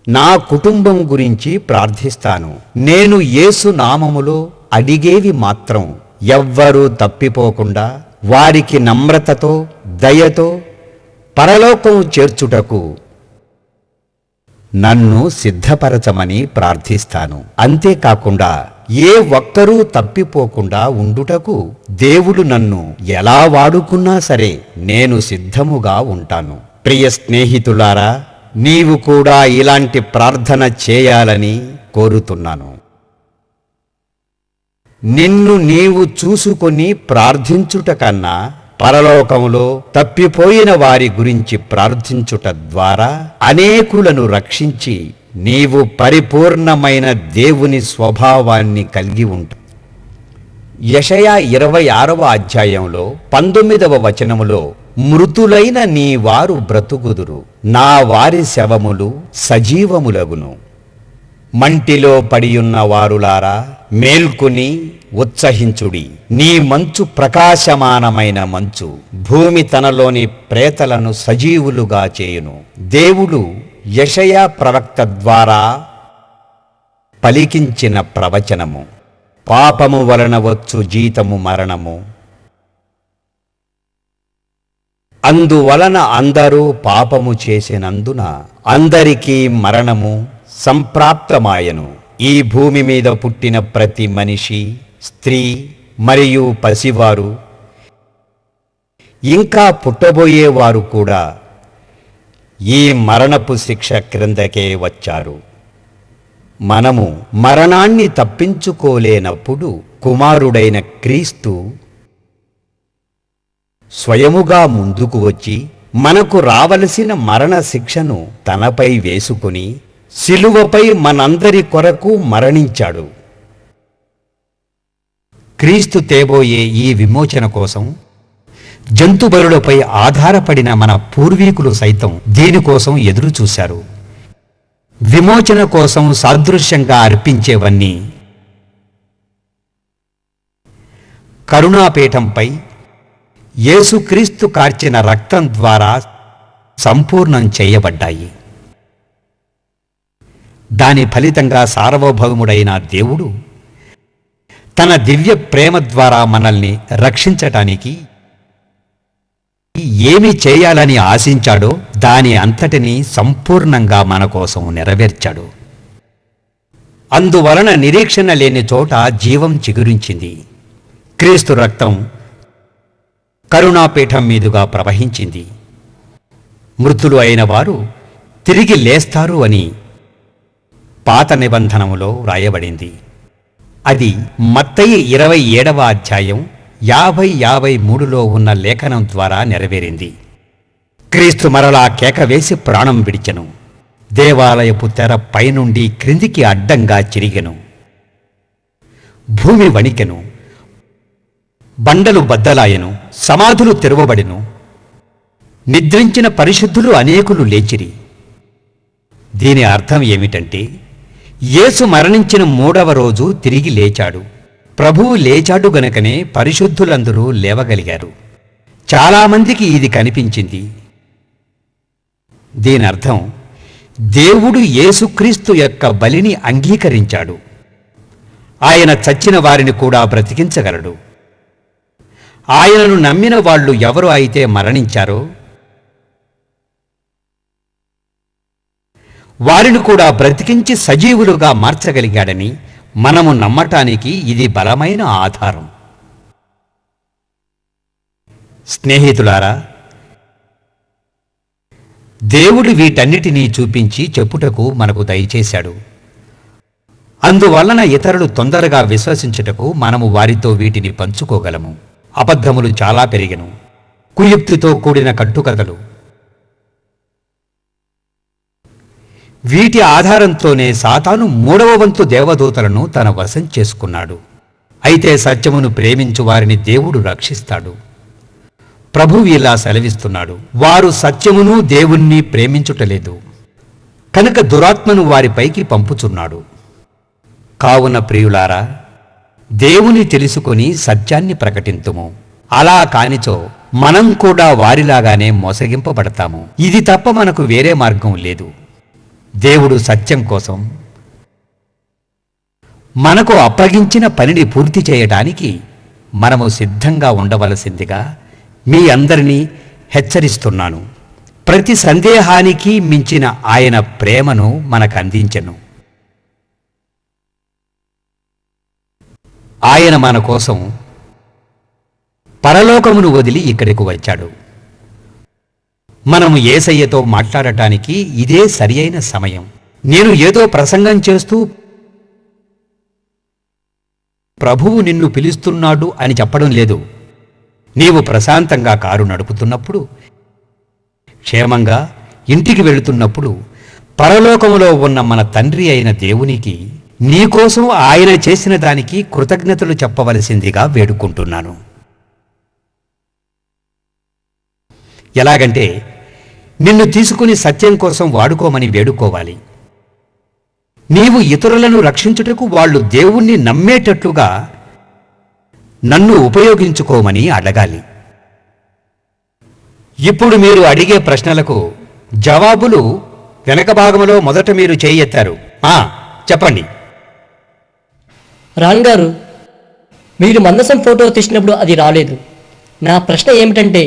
నా కుటుంబం గురించి ప్రార్థిస్తాను. నేను యేసు నామములో అడిగేవి మాత్రం ఎవ్వరూ తప్పిపోకుండా వారికి నమ్రతతో దయతో పరలోకం చేర్చుటకు నన్ను సిద్ధపరచమని ప్రార్థిస్తాను. అంతేకాకుండా ఏ ఒక్కరూ తప్పిపోకుండా ఉండుటకు దేవుడు నన్ను ఎలా వాడుకున్నా సరే నేను సిద్ధముగా ఉంటాను. ప్రియ స్నేహితులారా, నీవు కూడా ఇలాంటి ప్రార్థన చేయాలని కోరుతున్నాను. నిన్ను నీవు చూసుకొని ప్రార్థించుట కన్నా పరలోకములో తప్పిపోయిన వారి గురించి ప్రార్థించుట ద్వారా అనేకులను రక్షించి నీవు పరిపూర్ణమైన దేవుని స్వభావాన్ని కలిగి ఉంటావు. యెషయా 26వ అధ్యాయంలో 19వ వచనములో, మృతులైన నీ వారు బ్రతుకుదురు, నా వారి శవములు సజీవములగును. మంటిలో పడియున్న వారులారా, మేల్కొని ఉత్సహించుడి. నీ మంచు ప్రకాశమానమైన మంచు భూమి తనలోని ప్రేతలను సజీవులుగా చేయును. దేవుడు యెషయా ప్రవక్త ద్వారా పలికించిన ప్రవచనము. పాపము వలన వచ్చు జీతము మరణము, అందువలన అందరూ పాపము చేసినందున అందరికీ మరణము సంప్రాప్తమాయను. ఈ భూమి మీద పుట్టిన ప్రతి మనిషి, స్త్రీ మరియు పసివారు, ఇంకా పుట్టబోయేవారు కూడా ఈ మరణపు శిక్ష క్రిందకే వచ్చారు. మనము మరణాన్ని తప్పించుకోలేనప్పుడు కుమారుడైన క్రీస్తు స్వయముగా ముందుకు వచ్చి మనకు రావలసిన మరణ శిక్షను తనపై వేసుకుని శిలువపై మనందరి కొరకు మరణించాడు. క్రీస్తు తేబోయే ఈ విమోచన కోసం జంతు బలులపై ఆధారపడిన మన పూర్వీకులు సైతం దీనికోసం ఎదురు చూశారు. విమోచన కోసం సాదృశ్యంగా అర్పించేవన్నీ కరుణాపీఠంపై యేసుక్రీస్తు కార్చిన రక్తం ద్వారా సంపూర్ణం చేయబడ్డాయి. దాని ఫలితంగా సార్వభౌముడైన దేవుడు తన దివ్య ప్రేమ ద్వారా మనల్ని రక్షించటానికి ఏమి చేయాలని ఆశించాడో దాని అంతటినీ సంపూర్ణంగా మన కోసం నెరవేర్చాడు. అందువలన నిరీక్షణ లేని చోట జీవం చిగురించింది. క్రీస్తు రక్తం కరుణాపీఠం మీదుగా ప్రవహించింది. మృతులు అయిన వారు తిరిగి లేస్తారు అని పాత నిబంధనములో వ్రాయబడింది. అది మత్తయి 27వ అధ్యాయం 50-53లో ఉన్న లేఖనం ద్వారా నెరవేరింది. క్రీస్తు మరలా కేక వేసి ప్రాణం విడిచెను. దేవాలయపు తెర పైనుండి క్రిందికి అడ్డంగా చిరిగెను. భూమి వణికెను. బండలు బద్దలాయెను. సమాధులు తెరవబడెను. నిద్రించిన పరిశుద్ధులు అనేకులు లేచిరి. దీని అర్థం ఏమిటంటే, యేసు మరణించిన 3వ రోజు తిరిగి లేచాడు. ప్రభువు లేచాడు గనుకనే పరిశుద్ధులందరూ లేవగలిగారు. చాలామందికి ఇది కనిపించింది. దీనర్థం దేవుడు యేసుక్రీస్తు యొక్క బలిని అంగీకరించాడు. ఆయన చచ్చిన వారిని కూడా బ్రతికించగలడు. ఆయనను నమ్మిన వాళ్ళు ఎవరు అయితే మరణించారో వారిని కూడా బ్రతికించి సజీవులుగా మార్చగలిగాడని మనము నమ్మటానికి ఇది బలమైన ఆధారం. స్నేహితులారా, దేవుడు వీటన్నిటినీ చూపించి చెప్పుటకు మనకు దయచేశాడు. అందువలన ఇతరులు తొందరగా విశ్వసించుటకు మనము వారితో వీటిని పంచుకోగలము. అబద్ధములు చాలా పెరిగెను. కుయుక్తితో కూడిన కట్టుకథలు. వీటి ఆధారంతోనే సాతాను 3వ వంతు దేవదూతలను తన వశం చేసుకున్నాడు. అయితే సత్యమును ప్రేమించు వారిని దేవుడు రక్షిస్తాడు. ప్రభువు ఇలా సెలవిస్తున్నాడు: వారు సత్యమును దేవుణ్ణి ప్రేమించుటలేదు, కనుక దురాత్మను వారిపైకి పంపుచున్నాడు. కావున ప్రియులారా, దేవుని తెలుసుకొని సత్యాన్ని ప్రకటింతుము. అలా కానిచో మనం కూడా వారిలాగానే మోసగింపబడతాము. ఇది తప్ప మనకు వేరే మార్గం లేదు. దేవుడు సత్యం కోసం మనకు అప్పగించిన పనిని పూర్తి చేయటానికి మనము సిద్ధంగా ఉండవలసిందిగా మీ అందరినీ హెచ్చరిస్తున్నాను. ప్రతి సందేహానికి మించిన ఆయన ప్రేమను మనకు అందించెను. ఆయన మన కోసం పరలోకమును వదిలి ఇక్కడికి వచ్చాడు. మనము యేసయ్యతో మాట్లాడటానికి ఇదే సరియైన సమయం. నేను ఏదో ప్రసంగం చేస్తూ ప్రభువు నిన్ను పిలుస్తున్నాడు అని చెప్పడం లేదు. నీవు ప్రశాంతంగా కారు నడుపుతున్నప్పుడు, క్షేమంగా ఇంటికి వెళుతున్నప్పుడు, పరలోకములో ఉన్న మన తండ్రి అయిన దేవునికి నీకోసం ఆయన చేసిన దానికి కృతజ్ఞతలు చెప్పవలసిందిగా వేడుకుంటున్నాను. ఎలాగంటే, నిన్ను తీసుకుని సత్యం కోసం వాడుకోమని వేడుకోవాలి. నీవు ఇతరులను రక్షించుటకు వాళ్ళు దేవుణ్ణి నమ్మేటట్లుగా నన్ను ఉపయోగించుకోమని అడగాలి. ఇప్పుడు మీరు అడిగే ప్రశ్నలకు జవాబులు వెనక భాగంలో మొదట మీరు చేయెత్తారు. చెప్పండి. రాన్ గారు, మీరు మందసం ఫోటో తీసినప్పుడు అది రాలేదు. నా ప్రశ్న ఏమిటంటే,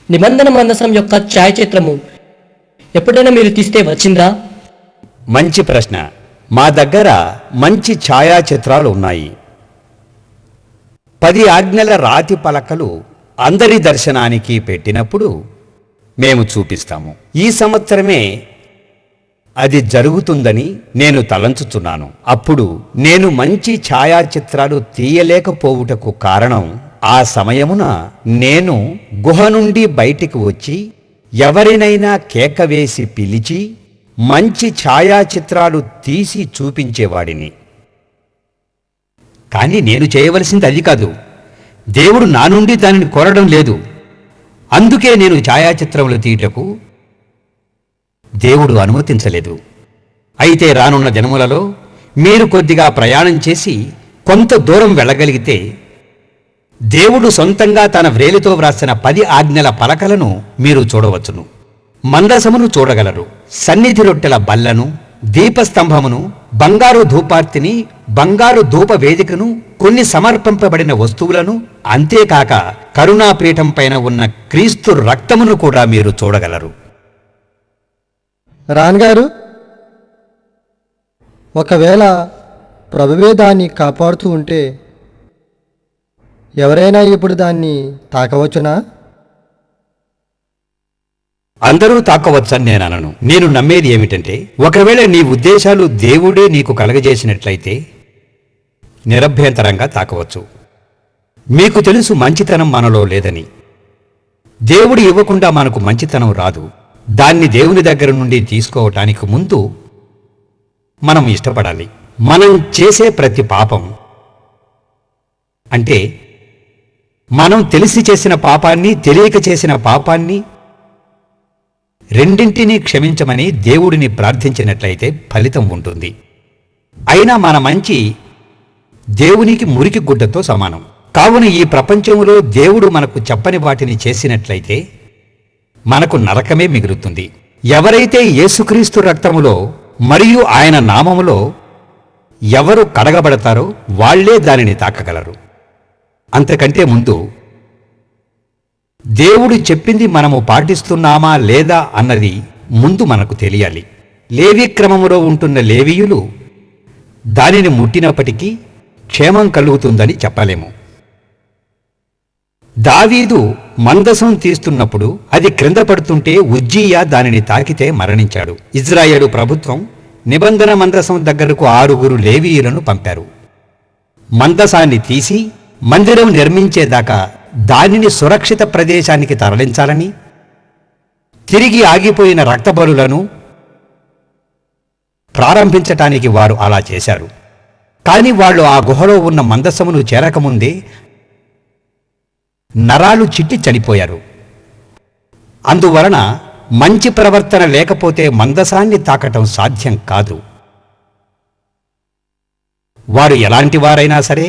నిబంధన మందసం యొక్క ఛాయాచిత్రము ఎప్పుడైనా మీరు తీస్తే వచ్చిందా? మంచి ప్రశ్న. మా దగ్గర మంచి ఛాయాచిత్రాలు ఉన్నాయి. 10 ఆజ్ఞల రాతి పలకలు అందరి దర్శనానికి పెట్టినప్పుడు మేము చూపిస్తాము. ఈ సంవత్సరమే అది జరుగుతుందని నేను తలంచుచున్నాను. అప్పుడు నేను మంచి ఛాయాచిత్రాలు తీయలేకపోవుటకు కారణం, ఆ సమయమున నేను గుహ నుండి బయటికి వచ్చి ఎవరినైనా కేక వేసి పిలిచి మంచి ఛాయాచిత్రాలు తీసి చూపించేవాడిని. కానీ నేను చేయవలసింది అది కాదు. దేవుడు నా నుండి దానిని కోరడం లేదు. అందుకే నేను ఛాయాచిత్రములు తీయటకు దేవుడు అనుమతించలేదు. అయితే రానున్న దినములలో మీరు కొద్దిగా ప్రయాణం చేసి కొంత దూరం వెళ్ళగలిగితే దేవుడు సొంతంగా తన వ్రేలితో వ్రాసిన 10 ఆజ్ఞల పలకలను మీరు చూడవచ్చును. మందసమును చూడగలరు. సన్నిధి రొట్టెల బల్లను, దీపస్తంభమును, బంగారు ధూపార్తిని, బంగారు ధూప వేదికను, కొన్ని సమర్పింపబడిన వస్తువులను, అంతేకాక కరుణాపీఠం పైన ఉన్న క్రీస్తు రక్తమును కూడా మీరు చూడగలరు. రాన్గారు, ఒకవేళ ప్రభువే దాన్ని కాపాడుతూ ఉంటే ఎవరైనా ఇప్పుడు దాన్ని తాకవచ్చునా? అందరూ తాకవచ్చని నేను అనను. నేను నమ్మేది ఏమిటంటే, ఒకవేళ నీ ఉద్దేశాలు దేవుడే నీకు కలగజేసినట్లయితే నిరభ్యంతరంగా తాకవచ్చు. మీకు తెలుసు మంచితనం మనలో లేదని. దేవుడు ఇవ్వకుండా మనకు మంచితనం రాదు. దాన్ని దేవుని దగ్గర నుండి తీసుకోవటానికి ముందు మనం ఇష్టపడాలి. మనం చేసే ప్రతి పాపం, అంటే మనం తెలిసి చేసిన పాపాన్ని, తెలియక చేసిన పాపాన్ని రెండింటినీ క్షమించమని దేవుడిని ప్రార్థించినట్లయితే ఫలితం ఉంటుంది. అయినా మన మంచి దేవునికి మురికి గుడ్డతో సమానం. కావున ఈ ప్రపంచంలో దేవుడు మనకు చెప్పని వాటిని చేసినట్లయితే మనకు నరకమే మిగులుతుంది. ఎవరైతే యేసుక్రీస్తు రక్తములో మరియు ఆయన నామములో ఎవరు కడగబడతారో వాళ్లే దానిని తాకగలరు. అంతకంటే ముందు దేవుడు చెప్పింది మనము పాటిస్తున్నామా లేదా అన్నది ముందు మనకు తెలియాలి. లేవి క్రమములో ఉంటున్న లేవీయులు దానిని ముట్టినప్పటికీ క్షేమం కలుగుతుందని చెప్పలేము. దావీదు మందసం తీస్తున్నప్పుడు అది క్రింద పడుతుంటే ఉజ్జియా దానిని తాకితే మరణించాడు. ఇజ్రాయేలు ప్రభుత్వం నిబంధన మందసం దగ్గరకు 6 లేవీయులను పంపారు. మందసాన్ని తీసి మందిరం నిర్మించేదాకా దానిని సురక్షిత ప్రదేశానికి తరలించాలని, తిరిగి ఆగిపోయిన రక్తబలులను ప్రారంభించటానికి వారు అలా చేశారు. కానీ వాళ్ళు ఆ గుహలో ఉన్న మందసమును చేరకముందే నరాలు చిట్టి చనిపోయారు. అందువలన మంచి ప్రవర్తన లేకపోతే మందసాన్ని తాకటం సాధ్యం కాదు. వారు ఎలాంటి వారైనా సరే,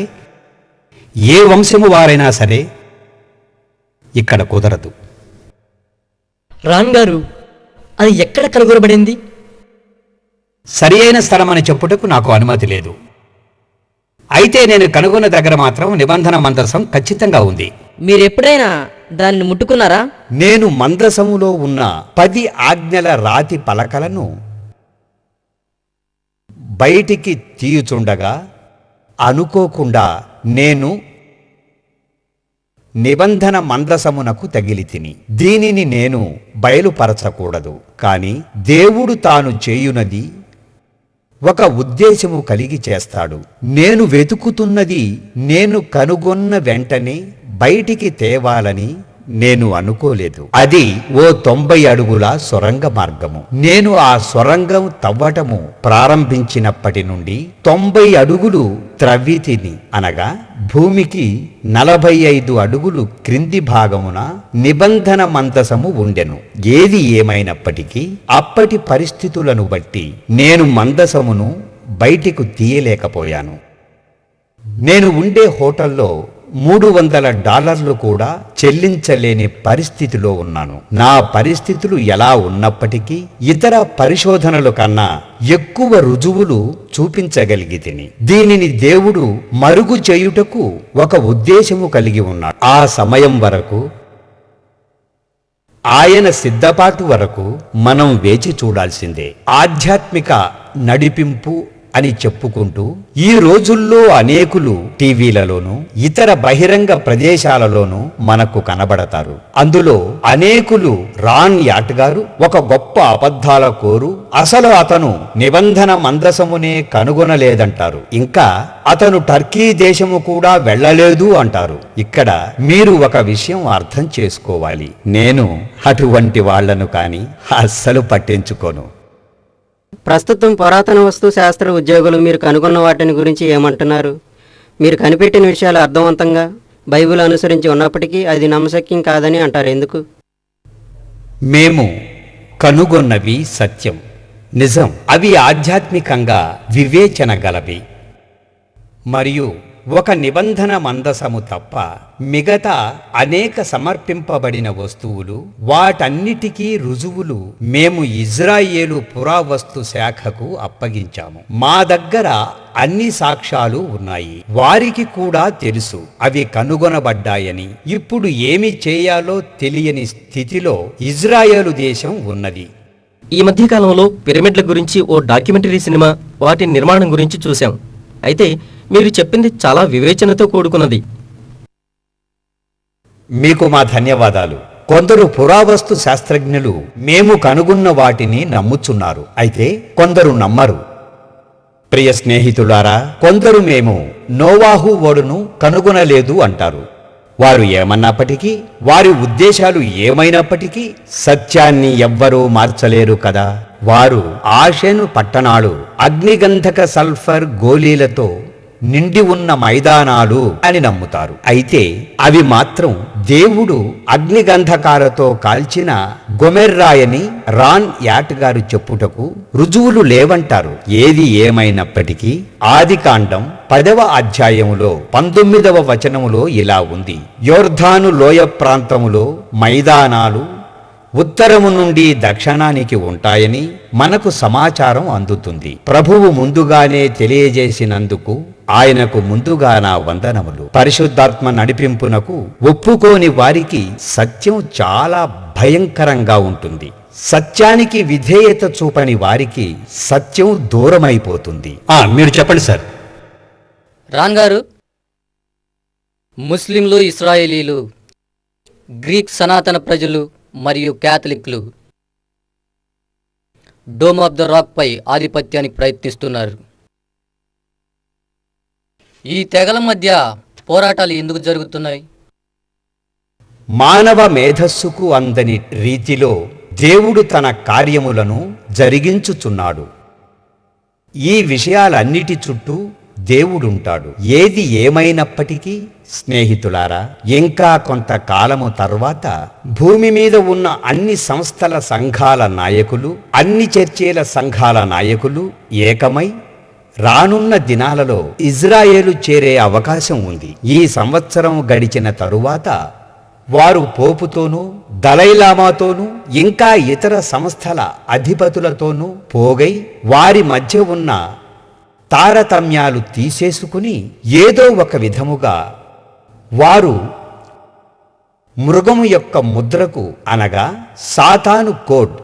ఏ వంశము వారైనా సరే ఇక్కడ కుదరదు. రాన్ గారు, అది ఎక్కడ కనుగొనబడింది? సరి అయిన స్థలమని చెప్పుటకు నాకు అనుమతి లేదు. అయితే నేను కనుగొన్న దగ్గర మాత్రం నిబంధన మందసం ఖచ్చితంగా ఉంది. మీరెప్పుడైనా దాన్ని ముట్టుకున్నారా? నేను మందసములో ఉన్న 10 ఆజ్ఞల రాతి పలకలను బయటికి తీయుచుండగా అనుకోకుండా నేను నిబంధన మందసమునకు తగిలితిని. దీనిని నేను బయలుపరచకూడదు. కాని దేవుడు తాను చేయునది ఒక ఉద్దేశము కలిగి చేస్తాడు. నేను వెతుకుతున్నది నేను కనుగొన్న వెంటనే బయటికి తేవాలని నేను అనుకోలేదు. అది ఓ 90 అడుగుల సొరంగ మార్గము. నేను ఆ సొరంగం తవ్వటము ప్రారంభించినప్పటి నుండి 90 అడుగులు త్రవ్వితిని. అనగా భూమికి 45 అడుగులు క్రింది భాగమున నిబంధన మందసము ఉండెను. ఏది ఏమైనప్పటికీ అప్పటి పరిస్థితులను బట్టి నేను మందసమును బయటికి తీయలేకపోయాను. నేను ఉండే హోటల్లో $300 కూడా చెల్లించలేని పరిస్థితిలో ఉన్నాను. నా పరిస్థితులు ఎలా ఉన్నప్పటికీ ఇతర పరిశోధనల కన్నా ఎక్కువ రుజువులు చూపించగలిగితిని. దీనిని దేవుడు మరుగు చేయుటకు ఒక ఉద్దేశము కలిగి ఉన్నాడు. ఆ సమయం వరకు, ఆయన సిద్ధపాటు వరకు మనం వేచి చూడాల్సిందే. ఆధ్యాత్మిక నడిపింపు అని చెప్పుకుంటూ ఈ రోజుల్లో అనేకులు టీవీలలోనూ ఇతర బహిరంగ ప్రదేశాలలోనూ మనకు కనబడతారు. అందులో అనేకులు రాన్ యాట్ గారు ఒక గొప్ప అబద్ధాల కోరు, అసలు అతను నిబంధన మందసమునే కనుగొనలేదంటారు. ఇంకా అతను టర్కీ దేశము కూడా వెళ్ళలేదు అంటారు. ఇక్కడ మీరు ఒక విషయం అర్థం చేసుకోవాలి. నేను అటువంటి వాళ్లను కానీ అస్సలు పట్టించుకోను. ప్రస్తుతం పురాతన వస్తు శాస్త్ర ఉద్యోగులు మీరు కనుగొన్న వాటిని గురించి ఏమంటున్నారు? మీరు కనిపెట్టిన విషయాలు అర్థవంతంగా బైబిల్ అనుసరించి ఉన్నప్పటికీ అది నమ్మశక్యం కాదని అంటారు ఎందుకు? మేము కనుగొన్నవి సత్యం, నిజం. అవి ఆధ్యాత్మికంగా వివేచన గలవి. మరియు ఒక నిబంధన మందసము తప్ప మిగతా అనేక సమర్పింపబడిన వస్తువులు, వాటన్నిటికీ రుజువులు మేము ఇజ్రాయేలు పురావస్తు శాఖకు అప్పగించాము. మా దగ్గర అన్ని సాక్ష్యాలు ఉన్నాయి. వారికి కూడా తెలుసు అవి కనుగొనబడ్డాయని. ఇప్పుడు ఏమి చేయాలో తెలియని స్థితిలో ఇజ్రాయేలు దేశం ఉన్నది. ఈ మధ్య కాలంలో పిరమిడ్ల గురించి ఓ డాక్యుమెంటరీ సినిమా, వాటి నిర్మాణం గురించి చూశాం. అయితే మీరు చెప్పింది చాలా వివేచనతో కూడుకున్నది. మీకు మా ధన్యవాదాలు. కొందరు పురావస్తు శాస్త్రజ్ఞులు మేము కనుగొన్న వాటిని నమ్ముచున్నారు, అయితే కొందరు నమ్మరు. ప్రియ స్నేహితులారా, కొందరు మేము నోవాహు ఓడును కనుగొనలేదు అంటారు. వారు ఏమన్నప్పటికీ, వారి ఉద్దేశాలు ఏమైనప్పటికీ సత్యాన్ని ఎవ్వరూ మార్చలేరు కదా. వారు ఆషెను పట్టణాలు అగ్నిగంధక సల్ఫర్ గోళీలతో నిండి ఉన్న మైదానాలు అని నమ్ముతారు. అయితే అవి మాత్రం దేవుడు అగ్నిగంధకాలతో కాల్చిన గొమెర్రాయని రాన్ యాట్ గారు చెప్పుటకు రుజువులు లేవంటారు. ఏది ఏమైనప్పటికీ ఆదికాండం 10వ అధ్యాయములో 19వ వచనములో ఇలా ఉంది: యోర్ధాను లోయ ప్రాంతములో మైదానాలు ఉత్తరము నుండి దక్షిణానికి ఉంటాయని మనకు సమాచారం అందుతుంది. ప్రభువు ముందుగానే తెలియజేసినందుకు ఆయనకు ముందుగా నా వందనములు. పరిశుద్ధాత్మ నడిపింపునకు ఒప్పుకోని వారికి సత్యం చాలా భయంకరంగా ఉంటుంది. సత్యానికి విధేయత చూపని వారికి సత్యం దూరమైపోతుంది. మీరు చెప్పండి సార్. రాన్ గారు, ముస్లింలు, ఇస్రాయేలీలు, గ్రీక్ సనాతన ప్రజలు మరియు క్యాథలిక్లు డోమ్ ఆఫ్ ద రాక్ పై ఆధిపత్యానికి ప్రయత్నిస్తున్నారు. ఈ తెగల మధ్య పోరాటాలు ఎందుకు జరుగుతున్నాయి? మానవ మేధస్సుకు అందని రీతిలో దేవుడు తన కార్యములను జరిగించుచున్నాడు. ఈ విషయాలన్నిటి చుట్టూ దేవుడుంటాడు. ఏది ఏమైనప్పటికీ స్నేహితులారా, ఇంకా కొంతకాలము తర్వాత భూమి మీద ఉన్న అన్ని సంస్థల సంఘాల నాయకులు, అన్ని చర్చీల సంఘాల నాయకులు ఏకమై రానున్న దినాలలో ఇజ్రాయేలు చేరే అవకాశం ఉంది. ఈ సంవత్సరం గడిచిన తరువాత వారు పోపుతోనూ, దలైలామాతోనూ, ఇంకా ఇతర సంస్థల అధిపతులతోనూ పోగై వారి మధ్య ఉన్న తారతమ్యాలు తీసేసుకుని ఏదో ఒక విధముగా వారు మృగము యొక్క ముద్రకు అనగా సాతాను కోడ్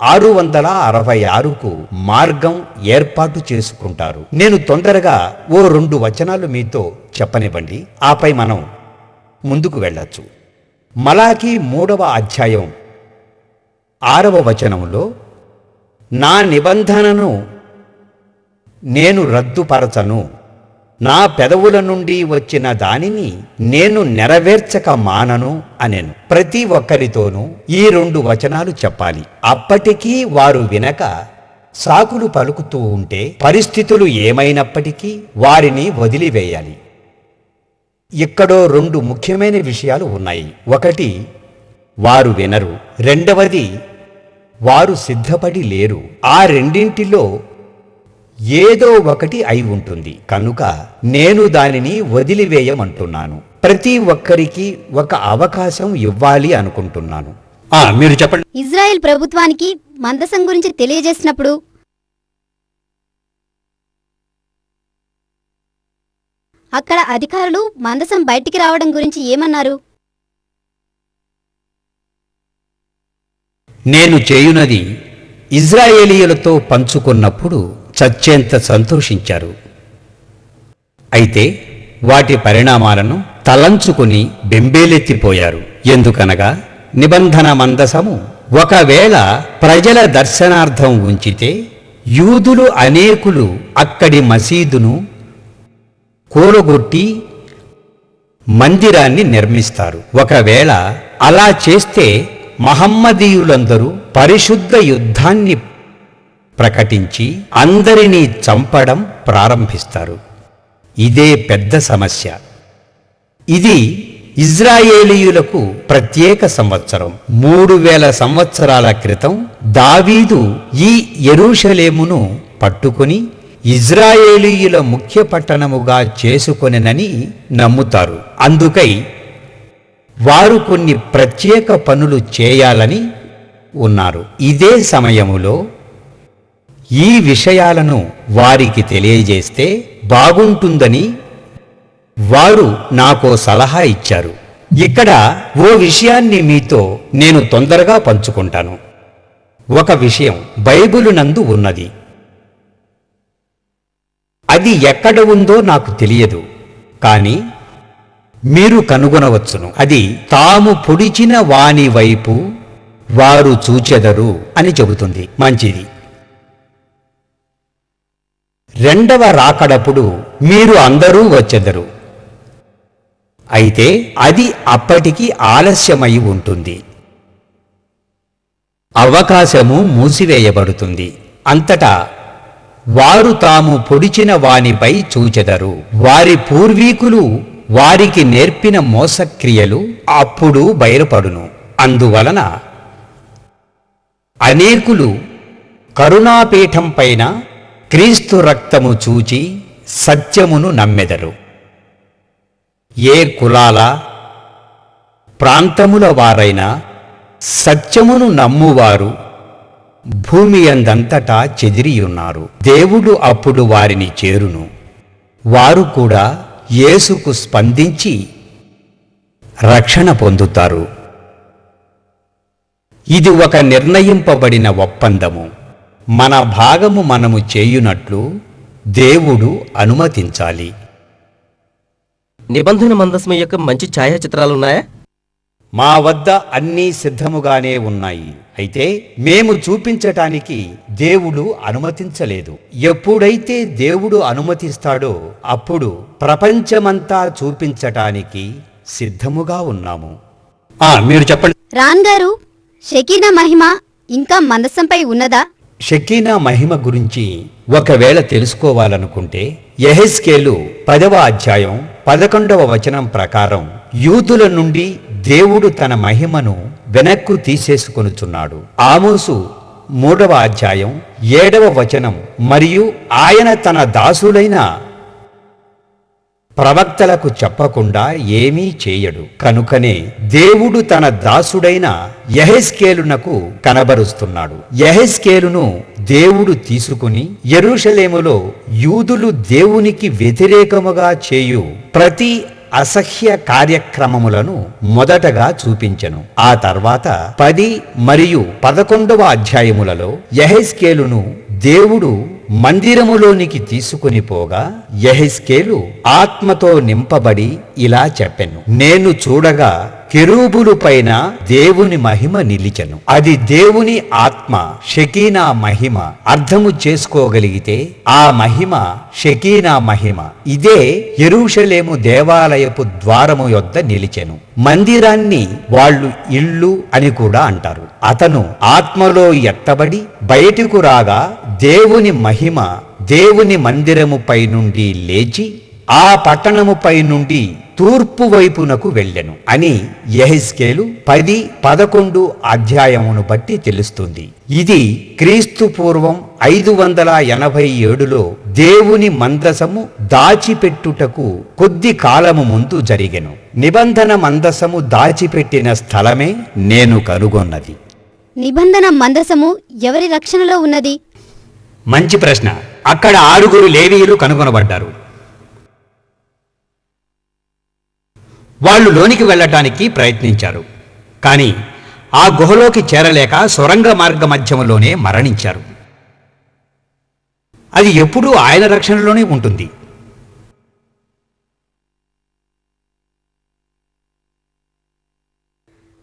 666కు మార్గం ఏర్పాటు చేసుకుంటారు. నేను తొందరగా ఓ 2 వచనాలు మీతో చెప్పనివ్వండి, ఆపై మనం ముందుకు వెళ్ళొచ్చు. మలాకీ 3వ అధ్యాయం 6వ వచనములో, నా నిబంధనను నేను రద్దుపరచను, నా పెదవుల నుండి వచ్చిన దానిని నేను నెరవేర్చక మానను అనెను. ప్రతి ఒక్కరితోనూ ఈ 2 వచనాలు చెప్పాలి. అప్పటికీ వారు వినక సాకులు పలుకుతూ ఉంటే పరిస్థితులు ఏమైనప్పటికీ వారిని వదిలివేయాలి. ఇక్కడో 2 ముఖ్యమైన విషయాలు ఉన్నాయి. ఒకటి, వారు వినరు. రెండవది, వారు సిద్ధపడి లేరు. ఆ రెండింటిలో ఏదో ఒకటి అయి ఉంటుంది. కనుక నేను దానిని వదిలివేయమంటున్నాను. ప్రతి ఒక్కరికి ఒక అవకాశం ఇవ్వాలి అనుకుంటున్నాను. మీరు చెప్పండి. ఇజ్రాయెల్ ప్రభుత్వానికి మందసం గురించి తెలియజేసినప్పుడు అక్కడ అధికారులు మందసం బయటికి రావడం గురించి ఏమన్నారు? నేను చేయునది ఇజ్రాయేలీయులతో పంచుకున్నప్పుడు చచ్చేంత సంతోషించారు. అయితే వాటి పరిణామాలను తలంచుకుని బెంబేలెత్తిపోయారు. ఎందుకనగా నిబంధన మందసము ఒకవేళ ప్రజల దర్శనార్థం ఉంచితే యూదులు అనేకులు అక్కడి మసీదును కూలగొట్టి మందిరాన్ని నిర్మిస్తారు. ఒకవేళ అలా చేస్తే మహమ్మదీయులందరూ పరిశుద్ధ యుద్ధాన్ని ప్రకటించి అందరినీ చంపడం ప్రారంభిస్తారు. ఇదే పెద్ద సమస్య. ఇది ఇజ్రాయేలీయులకు ప్రత్యేక సంవత్సరం. 3000 సంవత్సరాల క్రితం దావీదు ఈ యెరూషలేమును పట్టుకొని ఇజ్రాయేలీయుల ముఖ్య పట్టణముగా చేసుకొనెనని నమ్ముతారు. అందుకై వారు కొన్ని ప్రత్యేక పనులు చేయాలని ఉన్నారు. ఇదే సమయములో ఈ విషయాలను వారికి తెలియజేస్తే బాగుంటుందని వారు నాకో సలహా ఇచ్చారు. ఇక్కడ ఓ విషయాన్ని మీతో నేను తొందరగా పంచుకుంటాను. ఒక విషయం బైబిలు నందు ఉన్నది. అది ఎక్కడ ఉందో నాకు తెలియదు, కానీ మీరు కనుగొనవచ్చును. అది తాము పొడిచిన వాని వైపు వారు చూచెదరు అని చెబుతుంది. మంచిది. రెండవ రాకడప్పుడు మీరు అందరూ వచ్చెదరు. అయితే అది అప్పటికి ఆలస్యమై ఉంటుంది. అవకాశము మూసివేయబడుతుంది. అంతటా వారు తాము పొడిచిన వానిపై చూచెదరు. వారి పూర్వీకులు వారికి నేర్పిన మోసక్రియలు అప్పుడు బయలుపడును. అందువలన అనేకులు కరుణాపీఠం పైన క్రీస్తు రక్తము చూచి సత్యమును నమ్మెదరు. ఏ కులాల ప్రాంతముల వారైనా సత్యమును నమ్మువారు భూమి అందంతటా చెదిరియున్నారు. దేవుడు అప్పుడు వారిని చేరును. వారు కూడా యేసుకు స్పందించి రక్షణ పొందుతారు. ఇది ఒక నిర్ణయింపబడిన ఒప్పందము. మన భాగము మనము చేయునట్లు దేవుడు అనుమతించాలి. నిబంధన మందసం యొక్క మంచి ఛాయాచిత్రాలున్నాయా? మా వద్ద అన్నీ సిద్ధముగానే ఉన్నాయి. అయితే మేము చూపించటానికి దేవుడు అనుమతించలేదు. ఎప్పుడైతే దేవుడు అనుమతిస్తాడో అప్పుడు ప్రపంచమంతా చూపించటానికి సిద్ధముగా ఉన్నాము. మీరు చెప్పండి. రాన్ గారు, షకీనా మహిమ ఇంకా మందసంపై ఉన్నదా? షకీనా మహిమ గురించి ఒకవేళ తెలుసుకోవాలనుకుంటే యెహెజ్కేలు 10వ అధ్యాయం 11వ వచనం ప్రకారం యూదుల నుండి దేవుడు తన మహిమను వెనక్కు తీసేసుకొనుచున్నాడు. ఆమోసు 3వ అధ్యాయం 7వ వచనం మరియు ఆయన తన దాసులైన ప్రవక్తలకు చెప్పకుండా ఏమీ చేయడు. కనుకనే దేవుడు తన దాసుడైన యెహెజ్కేలునకు కనబరుస్తున్నాడు. యెహెజ్కేలును దేవుడు తీసుకుని యెరూషలేములో యూదులు దేవునికి వ్యతిరేకముగా చేయు ప్రతి అసహ్య కార్యక్రమములను మొదటగా చూపించెను. ఆ తర్వాత 10 మరియు 11వ అధ్యాయములలో యెహెజ్కేలును దేవుడు మందిరములోనికి తీసుకుని పోగా యెహెజ్కేలు ఆత్మతో నింపబడి ఇలా చెప్పెను, నేను చూడగా కెరూబులు పైన దేవుని మహిమ నిలిచెను. అది దేవుని ఆత్మ, షకీనా మహిమ. అర్థము చేసుకోగలిగితే ఆ మహిమ షకీనా మహిమ. ఇదే యెరూషలేము దేవాలయపు ద్వారము యొద్ద నిలిచెను. మందిరాన్ని వాళ్ళు ఇల్లు అని కూడా అంటారు. అతను ఆత్మలో ఎత్తబడి బయటకు రాగా దేవుని మహిమ దేవుని మందిరముపై నుండి లేచి ఆ పట్టణముపై నుండి తూర్పు వైపునకు వెళ్ళెను అని యెహెజ్కేలు 10-11 అధ్యాయమును బట్టి తెలుస్తుంది. ఇది క్రీస్తు పూర్వం 587లో దేవుని మందసము దాచిపెట్టుటకు కొద్ది కాలము ముందు జరిగెను. నిబంధన మందసము దాచిపెట్టిన స్థలమే నేను కనుగొన్నది. నిబంధన మందసము ఎవరి రక్షణలో ఉన్నది? మంచి ప్రశ్న. అక్కడ 6 లేవీయులు కనుగొనబడ్డారు. వాళ్ళు లోనికి వెళ్ళటానికి ప్రయత్నించారు, కానీ ఆ గుహలోకి చేరలేక సొరంగ మార్గ మధ్యములోనే మరణించారు. అది ఎప్పుడూ ఆయన రక్షణలోనే ఉంటుంది.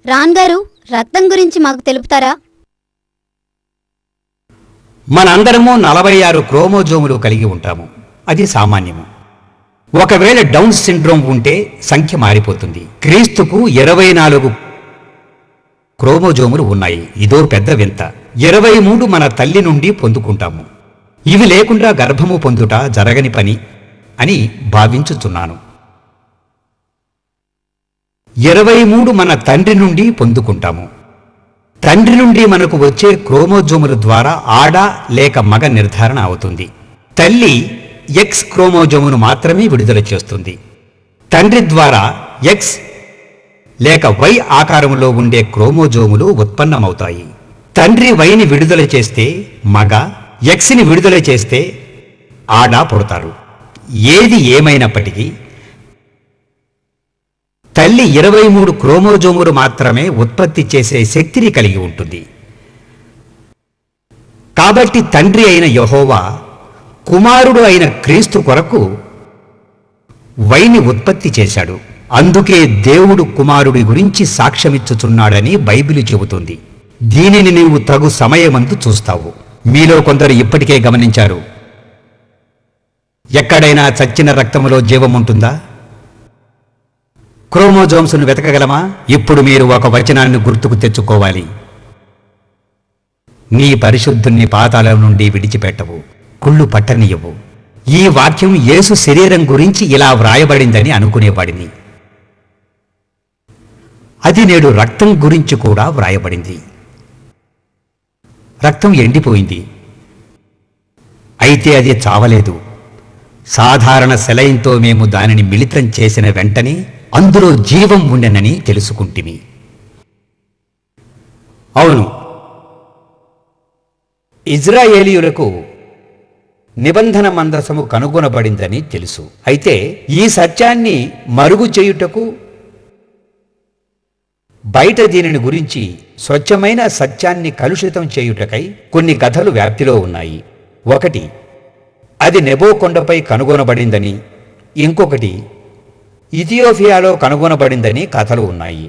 రాన్ గారు, రక్తం గురించి మాకు తెలుపుతారా? మనందరము 46 క్రోమోజోములు కలిగి ఉంటాము. అది సామాన్యము. ఒకవేళ డౌన్ సిండ్రోమ్ ఉంటే సంఖ్య మారిపోతుంది. క్రీస్తుకు 24 క్రోమోజోములు ఉన్నాయి. ఇదో పెద్ద వింత. 23 మన తల్లి నుండి పొందుకుంటాము. ఇవి లేకుండా గర్భము పొందుట జరగని పని అని భావించుచున్నాను. 23 మన తండ్రి నుండి పొందుకుంటాము. తండ్రి నుండి మనకు వచ్చే క్రోమోజోముల ద్వారా ఆడ లేక మగ నిర్ధారణ అవుతుంది. తల్లి ఎక్స్ క్రోమోజోమును మాత్రమే విడుదల చేస్తుంది. తండ్రి ద్వారా ఎక్స్ లేక వై ఆకారంలో ఉండే క్రోమోజోములు ఉత్పన్నమవుతాయి. తండ్రి వైని విడుదల చేస్తే మగ, ఎక్స్ని విడుదల చేస్తే ఆడ పుడతారు. ఏది ఏమైనప్పటికీ తల్లి 23 క్రోమోజోములు మాత్రమే ఉత్పత్తి చేసే శక్తిని కలిగి ఉంటుంది. కాబట్టి తండ్రి అయిన యెహోవా కుమారుడు అయిన క్రీస్తు కొరకు వైని ఉత్పత్తి చేశాడు. అందుకే దేవుడు కుమారుడి గురించి సాక్ష్యమిచ్చుచున్నాడని బైబిలు చెబుతుంది. దీనిని నీవు తగు సమయమందు చూస్తావు. మీలో కొందరు ఇప్పటికే గమనించారు, ఎక్కడైనా చచ్చిన రక్తములో జీవం ఉంటుందా? క్రోమోజోమ్స్ను వెతకగలమా? ఇప్పుడు మీరు ఒక వచనాన్ని గుర్తుకు తెచ్చుకోవాలి. నీ పరిశుద్ధుణ్ణి పాతాళం నుండి విడిచిపెట్టవు, కుళ్ళు పట్టనీయవు. ఈ వాక్యం యేసు శరీరం గురించి ఇలా వ్రాయబడిందని అనుకునేవాడిని. అది నేడు రక్తం గురించి కూడా వ్రాయబడింది. రక్తం ఎండిపోయింది, అయితే అది చావలేదు. సాధారణ సెలైన్తో మేము దానిని మిళితం చేసిన వెంటనే అందులో జీవం ఉండెనని తెలుసుకుంటిమి. అవును, ఇజ్రాయేలీయులకు నిబంధన మందసము కనుగొనబడిందని తెలుసు. అయితే ఈ సత్యాన్ని మరుగు చేయుటకు బయట దీనిని గురించి స్వచ్ఛమైన సత్యాన్ని కలుషితం చేయుటకై కొన్ని కథలు వ్యాప్తిలో ఉన్నాయి. ఒకటి, అది నెబో కొండపై కనుగొనబడిందని, ఇంకొకటి ఇథియోపియాలో కనుగొనబడిందని కథలు ఉన్నాయి.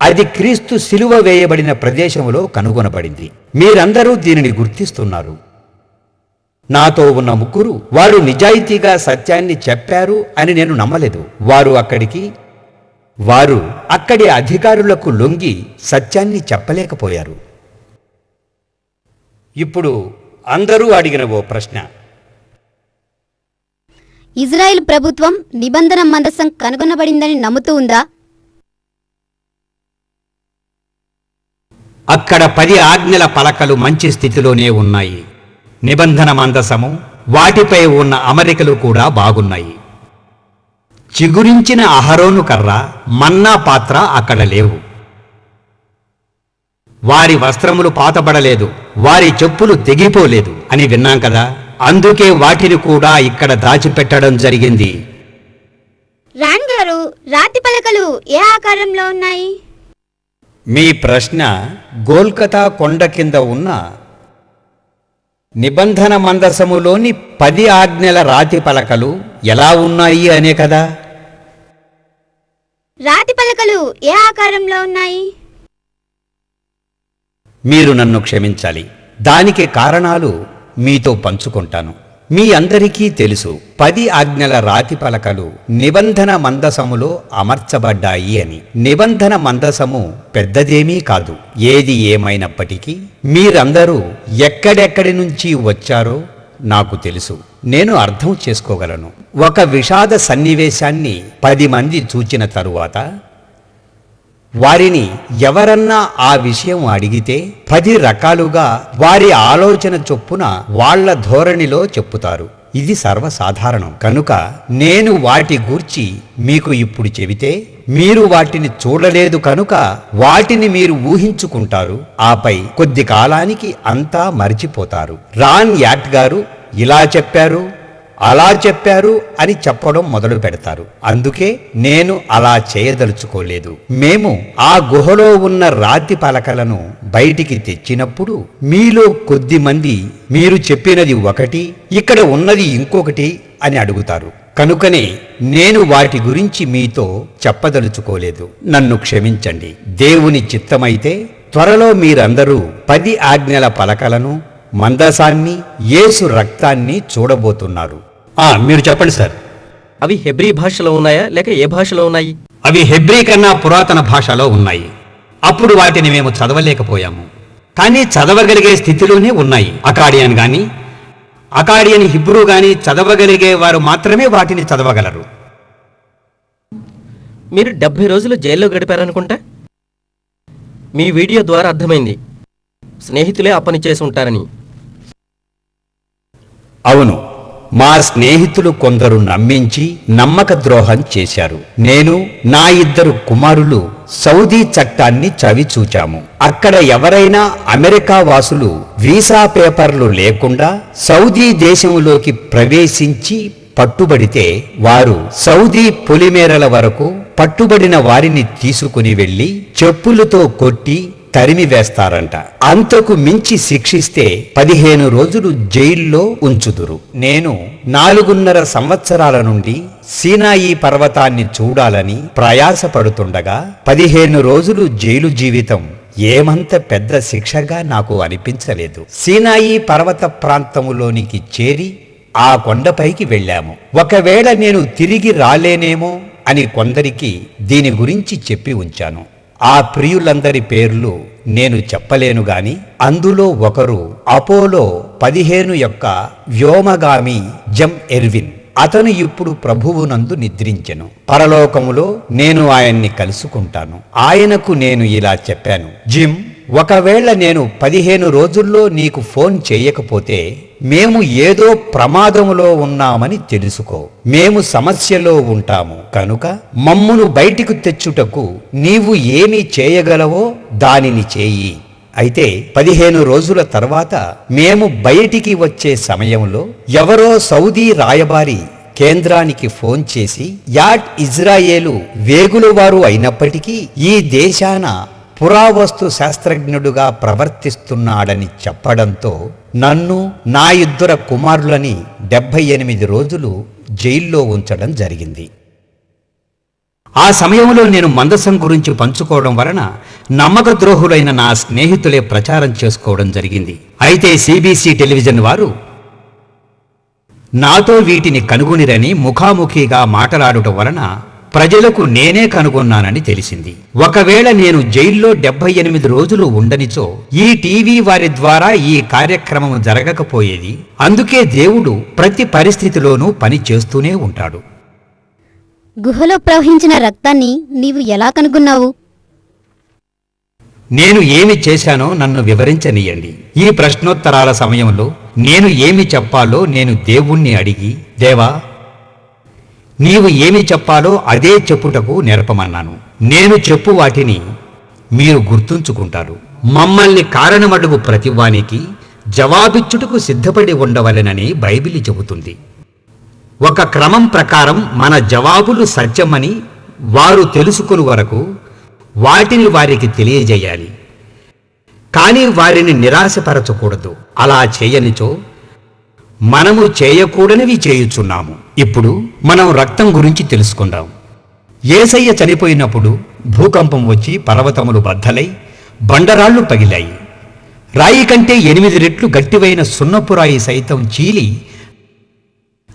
అది క్రీస్తు సిలువ వేయబడిన ప్రదేశంలో కనుగొనబడింది. మీరందరూ దీనిని గుర్తిస్తున్నారు. నాతో ఉన్న ముగ్గురు వారు నిజాయితీగా సత్యాన్ని చెప్పారు అని నేను నమ్మలేదు. వారు అక్కడి అధికారులకు లొంగి సత్యాన్ని చెప్పలేకపోయారు. ఇప్పుడు అందరూ అడిగిన ఓ ప్రశ్న, ఇజ్రాయెల్ ప్రభుత్వం నిబంధన మందసం కనుగొనబడిందని నమ్ముతూ ఉందా? అక్కడ 10 ఆజ్ఞల పలకలు మంచి స్థితిలోనే ఉన్నాయి. నిబంధన మందసము, వాటిపై ఉన్న అమరికలు కూడా బాగున్నాయి. చిగురించిన అహరోను కర్ర, మన్నా పాత్ర అక్కడ లేవు. వారి వస్త్రములు పాతబడలేదు, వారి చెప్పులు తెగిపోలేదు అని విన్నాం కదా. అందుకే వాటిని కూడా ఇక్కడ దాచిపెట్టడం జరిగింది. రాణ్ గారు, రాతి పలకలు ఏ ఆకారంలో ఉన్నాయి? మీ ప్రశ్న గోల్కతా కొండ కింద ఉన్న నిబంధన మందసములోని 10 ఆజ్ఞల రాతి పలకలు ఎలా ఉన్నాయి అనే కదా. రాతి పలకలు ఏ ఆకారంలో ఉన్నాయి? మీరు నన్ను క్షమించాలి, దానికి కారణాలు మీతో పంచుకుంటాను. మీ అందరికీ తెలుసు 10 ఆజ్ఞల రాతి పలకలు నిబంధన మందసములో అమర్చబడ్డాయి అని. నిబంధన మందసము పెద్దదేమీ కాదు. ఏది ఏమైనప్పటికీ మీరందరూ ఎక్కడెక్కడి నుంచి వచ్చారో నాకు తెలుసు, నేను అర్థం చేసుకోగలను. ఒక విషాద సన్నివేశాన్ని 10 మంది చూచిన తరువాత వారిని ఎవరన్నా ఆ విషయం అడిగితే 10 రకాలుగా వారి ఆలోచన చొప్పున వాళ్ళ ధోరణిలో చెప్పుతారు. ఇది సర్వసాధారణం. కనుక నేను వాటి గూర్చి మీకు ఇప్పుడు చెబితే మీరు వాటిని చూడలేదు కనుక వాటిని మీరు ఊహించుకుంటారు. ఆపై కొద్ది కాలానికి అంతా మరిచిపోతారు. రాన్ యాట్ గారు ఇలా చెప్పారు, అలా చెప్పారు అని చెప్పడం మొదలు పెడతారు. అందుకే నేను అలా చేయదలుచుకోలేదు. మేము ఆ గుహలో ఉన్న రాతి పలకలను బయటికి తెచ్చినప్పుడు మీలో కొద్ది మంది మీరు చెప్పినది ఒకటి, ఇక్కడ ఉన్నది ఇంకొకటి అని అడుగుతారు. కనుకనే నేను వాటి గురించి మీతో చెప్పదలుచుకోలేదు. నన్ను క్షమించండి. దేవుని చిత్తమైతే త్వరలో మీరందరూ 10 ఆజ్ఞల పలకలను, మందసాన్ని, యేసు రక్తాన్ని చూడబోతున్నారు. మీరు చెప్పండి సార్. అవి హెబ్రీ భాషలో ఉన్నాయా లేక ఏ భాషలో ఉన్నాయి? అవి హెబ్రీ కన్నా పురాతన భాషలో ఉన్నాయి. అప్పుడు వాటిని మేము చదవలేకపోయాము, కానీ చదవగలిగే స్థితిలోనే ఉన్నాయి. అకాడియన్ హిబ్రూ గాని చదవగలిగే వారు మాత్రమే వాటిని చదవగలరు. మీరు 70 రోజులు జైల్లో గడిపారనుకుంటా. మీ వీడియో ద్వారా అర్థమైంది స్నేహితులే ఆ పని చేసి ఉంటారని. అవును, మా స్నేహితులు కొందరు నమ్మించి నమ్మక ద్రోహం చేశారు. నేను, నా 2 కుమారులు సౌదీ చట్టాన్ని చవిచూచాము. అక్కడ ఎవరైనా అమెరికా వాసులు వీసా పేపర్లు లేకుండా సౌదీ దేశంలోకి ప్రవేశించి పట్టుబడితే వారు సౌదీ పొలిమేరల వరకు పట్టుబడిన వారిని తీసుకుని వెళ్లి చెప్పులతో కొట్టి తరిమి వేస్తారంట. అంతకు మించి శిక్షిస్తే 15 రోజులు జైల్లో ఉంచుదురు. నేను 4.5 సంవత్సరాల నుండి సీనాయి పర్వతాన్ని చూడాలని ప్రయాసపడుతుండగా 15 రోజులు జైలు జీవితం ఏమంత పెద్ద శిక్షగా నాకు అనిపించలేదు. సీనాయి పర్వత ప్రాంతములోనికి చేరి ఆ కొండపైకి వెళ్ళాము. ఒకవేళ నేను తిరిగి రాలేనేమో అని కొందరికి దీని గురించి చెప్పి ఉంచాను. ఆ ప్రియులందరి పేర్లు నేను చెప్పలేను గాని అందులో ఒకరు అపోలో 15 యొక్క వ్యోమగామి జమ్ ఎర్విన్. అతను ఇప్పుడు ప్రభువునందు నిద్రించెను. పరలోకములో నేను ఆయన్ని కలుసుకుంటాను. ఆయనకు నేను ఇలా చెప్పాను, జిమ్, ఒకవేళ నేను 15 రోజుల్లో నీకు ఫోన్ చేయకపోతే మేము ఏదో ప్రమాదములో ఉన్నామని తెలుసుకో. మేము సమస్యలో ఉంటాము కనుక మమ్మును బయటికి తెచ్చుటకు నీవు ఏమి చేయగలవో దానిని చేయి. అయితే 15 రోజుల తర్వాత మేము బయటికి వచ్చే సమయంలో ఎవరో సౌదీ రాయబారి కేంద్రానికి ఫోన్ చేసి యాట్ ఇజ్రాయేలు వేగులవారు అయినప్పటికీ ఈ దేశాన పురావస్తు శాస్త్రజ్ఞుడుగా ప్రవర్తిస్తున్నాడని చెప్పడంతో నన్ను, నా 2 కుమారులని 78 రోజులు జైల్లో ఉంచడం జరిగింది. ఆ సమయంలో నేను మందసం గురించి పంచుకోవడం వలన నమ్మక ద్రోహులైన నా స్నేహితులే ప్రచారం చేసుకోవడం జరిగింది. అయితే సిబిసి టెలివిజన్ వారు నాతో వీటిని కనుగొనిరని ముఖాముఖిగా మాట్లాడటం వలన ప్రజలకు నేనే కనుగొన్నానని తెలిసింది. ఒకవేళ నేను జైల్లో 78 రోజులు ఉండనిచో ఈ టీవీ వారి ద్వారా ఈ కార్యక్రమం జరగకపోయేది. అందుకే దేవుడు ప్రతి పరిస్థితిలోనూ పని చేస్తూనే ఉంటాడు. గుహలో ప్రవహించిన రక్తాన్ని నీవు ఎలా కనుగొన్నావు? నేను ఏమి చేశానో నన్ను వివరించనీయండి. ఈ ప్రశ్నోత్తరాల సమయంలో నేను ఏమి చెప్పాలో నేను దేవుణ్ణి అడిగి, దేవా, నీవు ఏమి చెప్పాలో అదే చెప్పుటకు నేర్పమన్నాను. నేను చెప్పు వాటిని మీరు గుర్తుంచుకుంటారు. మమ్మల్ని కారణమడుగు ప్రతివానికి జవాబిచ్చుటకు సిద్ధపడి ఉండవలెనని బైబిల్ చెబుతుంది. ఒక క్రమం ప్రకారం మన జవాబులు సత్యమని వారు తెలుసుకుని వరకు వాటిని వారికి తెలియజేయాలి. కానీ వారిని నిరాశపరచకూడదు. అలా చేయనిచో మనము చేయకూడనివి చేయుచున్నాము. ఇప్పుడు మనం రక్తం గురించి తెలుసుకుందాం. యేసయ్య చనిపోయినప్పుడు భూకంపం వచ్చి పర్వతములు బద్దలై బండరాళ్లు పగిలాయి. రాయి కంటే 8 రెట్లు గట్టివైన సున్నపు రాయి సైతం చీలి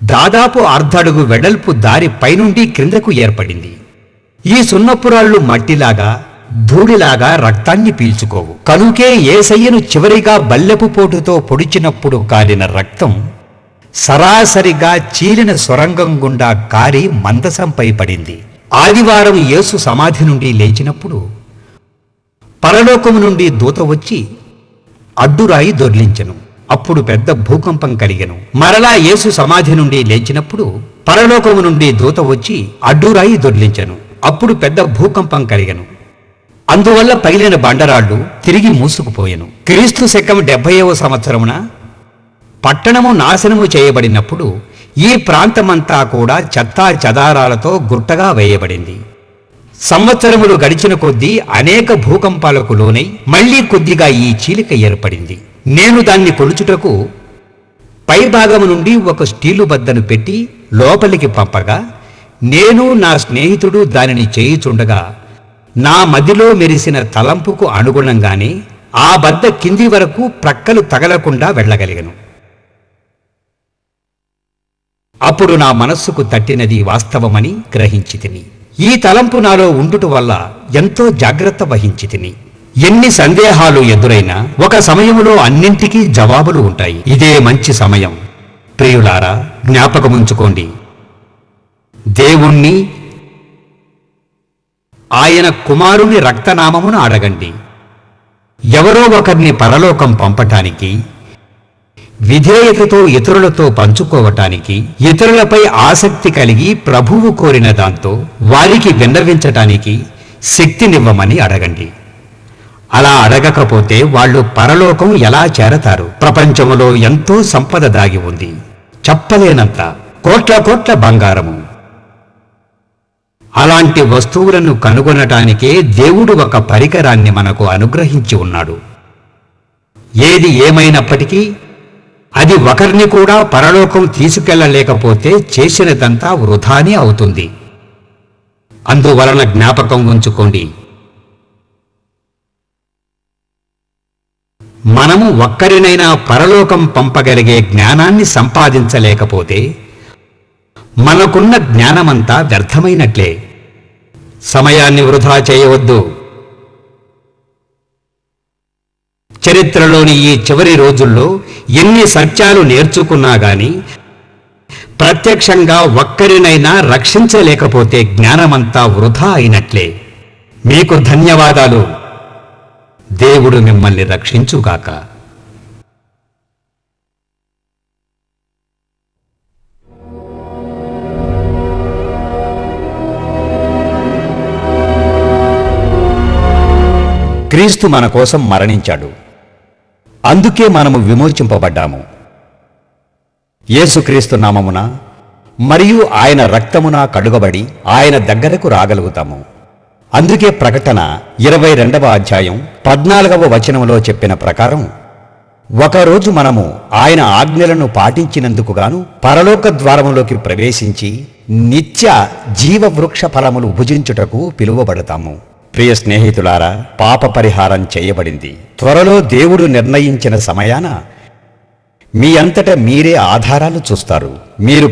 దాదాపు అర్ధడుగు వెడల్పు దారి పైనుండి క్రిందకు ఏర్పడింది. ఈ సున్నపురాళ్లు మట్టిలాగా ధూళిలాగా రక్తాన్ని పీల్చుకోవు. కనుకే యేసయ్యను చివరిగా బల్లెపు పోటుతో పొడిచినప్పుడు కారిన రక్తం సరాసరిగా చీలిన సొరంగం గుండా కారి మందసంపై పడింది. ఆదివారం యేసు సమాధి నుండి లేచినప్పుడు పరలోకము నుండి దూత వచ్చి అడ్డురాయి దొర్లించెను. అప్పుడు పెద్ద భూకంపం కలిగెను. మరలా యేసు సమాధి నుండి లేచినప్పుడు పరలోకము నుండి దూత వచ్చి అడ్డురాయి దొర్లించెను. అప్పుడు పెద్ద భూకంపం కలిగెను. అందువల్ల పగిలిన బండరాళ్లు తిరిగి మూసుకుపోయెను. క్రీస్తు శకం 70వ సంవత్సరమున పట్టణము నాశనము చేయబడినప్పుడు ఈ ప్రాంతమంతా కూడా చెత్తా చెదారాలతో గుట్టగా వేయబడింది. సంవత్సరములు గడిచిన కొద్దీ అనేక భూకంపాలకు లోనై మళ్లీ కొద్దిగా ఈ చీలిక ఏర్పడింది. నేను దాన్ని కొలుచుటకు పైభాగము నుండి ఒక స్టీలు బద్దను పెట్టి లోపలికి పంపగా నేను నా స్నేహితుడు దానిని చేయుచుండగా నా మదిలో మెరిసిన తలంపుకు అనుగుణంగానే ఆ బద్ద కింది వరకు ప్రక్కలు తగలకుండా వెళ్ళగలిగను. అప్పుడు నా మనస్సుకు తట్టినది వాస్తవమని గ్రహించితిని. ఈ తలంపు నాలో ఉండుట వల్ల ఎంతో జాగ్రత్త వహించితిని. ఎన్ని సందేహాలు ఎదురైనా ఒక సమయంలో అన్నింటికీ జవాబులు ఉంటాయి. ఇదే మంచి సమయం. ప్రియులారా, జ్ఞాపకముంచుకోండి, దేవుణ్ణి ఆయన కుమారుని రక్తనామమును అడగండి. ఎవరో ఒకరిని పరలోకం పంపటానికి, విధేయతతో ఇతరులతో పంచుకోవటానికి, ఇతరులపై ఆసక్తి కలిగి ప్రభువు కోరిన దాంతో వారికి విన్నవించటానికి శక్తినివ్వమని అడగండి. అలా అడగకపోతే వాళ్ళు పరలోకం ఎలా చేరతారు? ప్రపంచంలో ఎంతో సంపద దాగి ఉంది, చెప్పలేనంత కోట్ల కోట్ల బంగారము. అలాంటి వస్తువులను కనుగొనటానికే దేవుడు ఒక పరికరాన్ని మనకు అనుగ్రహించి ఉన్నాడు. ఏది ఏమైనప్పటికీ అది ఒకరిని కూడా పరలోకం తీసుకెళ్లలేకపోతే చేసినదంతా వృధానే అవుతుంది. అందువలన జ్ఞాపకం ఉంచుకోండి, మనము ఒక్కరినైనా పరలోకం పంపగలిగే జ్ఞానాన్ని సంపాదించలేకపోతే మనకున్న జ్ఞానమంతా వ్యర్థమైనట్లే. సమయాన్ని వృధా చేయవద్దు. చరిత్రలోని ఈ చివరి రోజుల్లో ఎన్ని సత్యాలు నేర్చుకున్నా గాని ప్రత్యక్షంగా ఒక్కరినైనా రక్షించలేకపోతే జ్ఞానమంతా వృధా అయినట్లే. మీకు ధన్యవాదాలు. దేవుడు మిమ్మల్ని రక్షించుగాక. క్రీస్తు మన కోసం మరణించాడు. అందుకే మనము విమోచింపబడ్డాము. యేసుక్రీస్తు నామమున మరియు ఆయన రక్తమున కడుగబడి ఆయన దగ్గరకు రాగలుగుతాము. అందుకే ప్రకటన 22వ అధ్యాయం 14వ వచనంలో చెప్పిన ప్రకారం ఒకరోజు మనము ఆయన ఆజ్ఞలను పాటించినందుకు గాను పరలోక ద్వారములోకి ప్రవేశించి నిత్య జీవవృక్ష ఫలములు భుజించుటకు పిలువబడతాము. ప్రియ స్నేహితులారా, పాప పరిహారం చేయబడింది. త్వరలో దేవుడు నిర్ణయించిన సమయాన మీ అంతట మీరే ఆధారాలు చూస్తారు. మీరు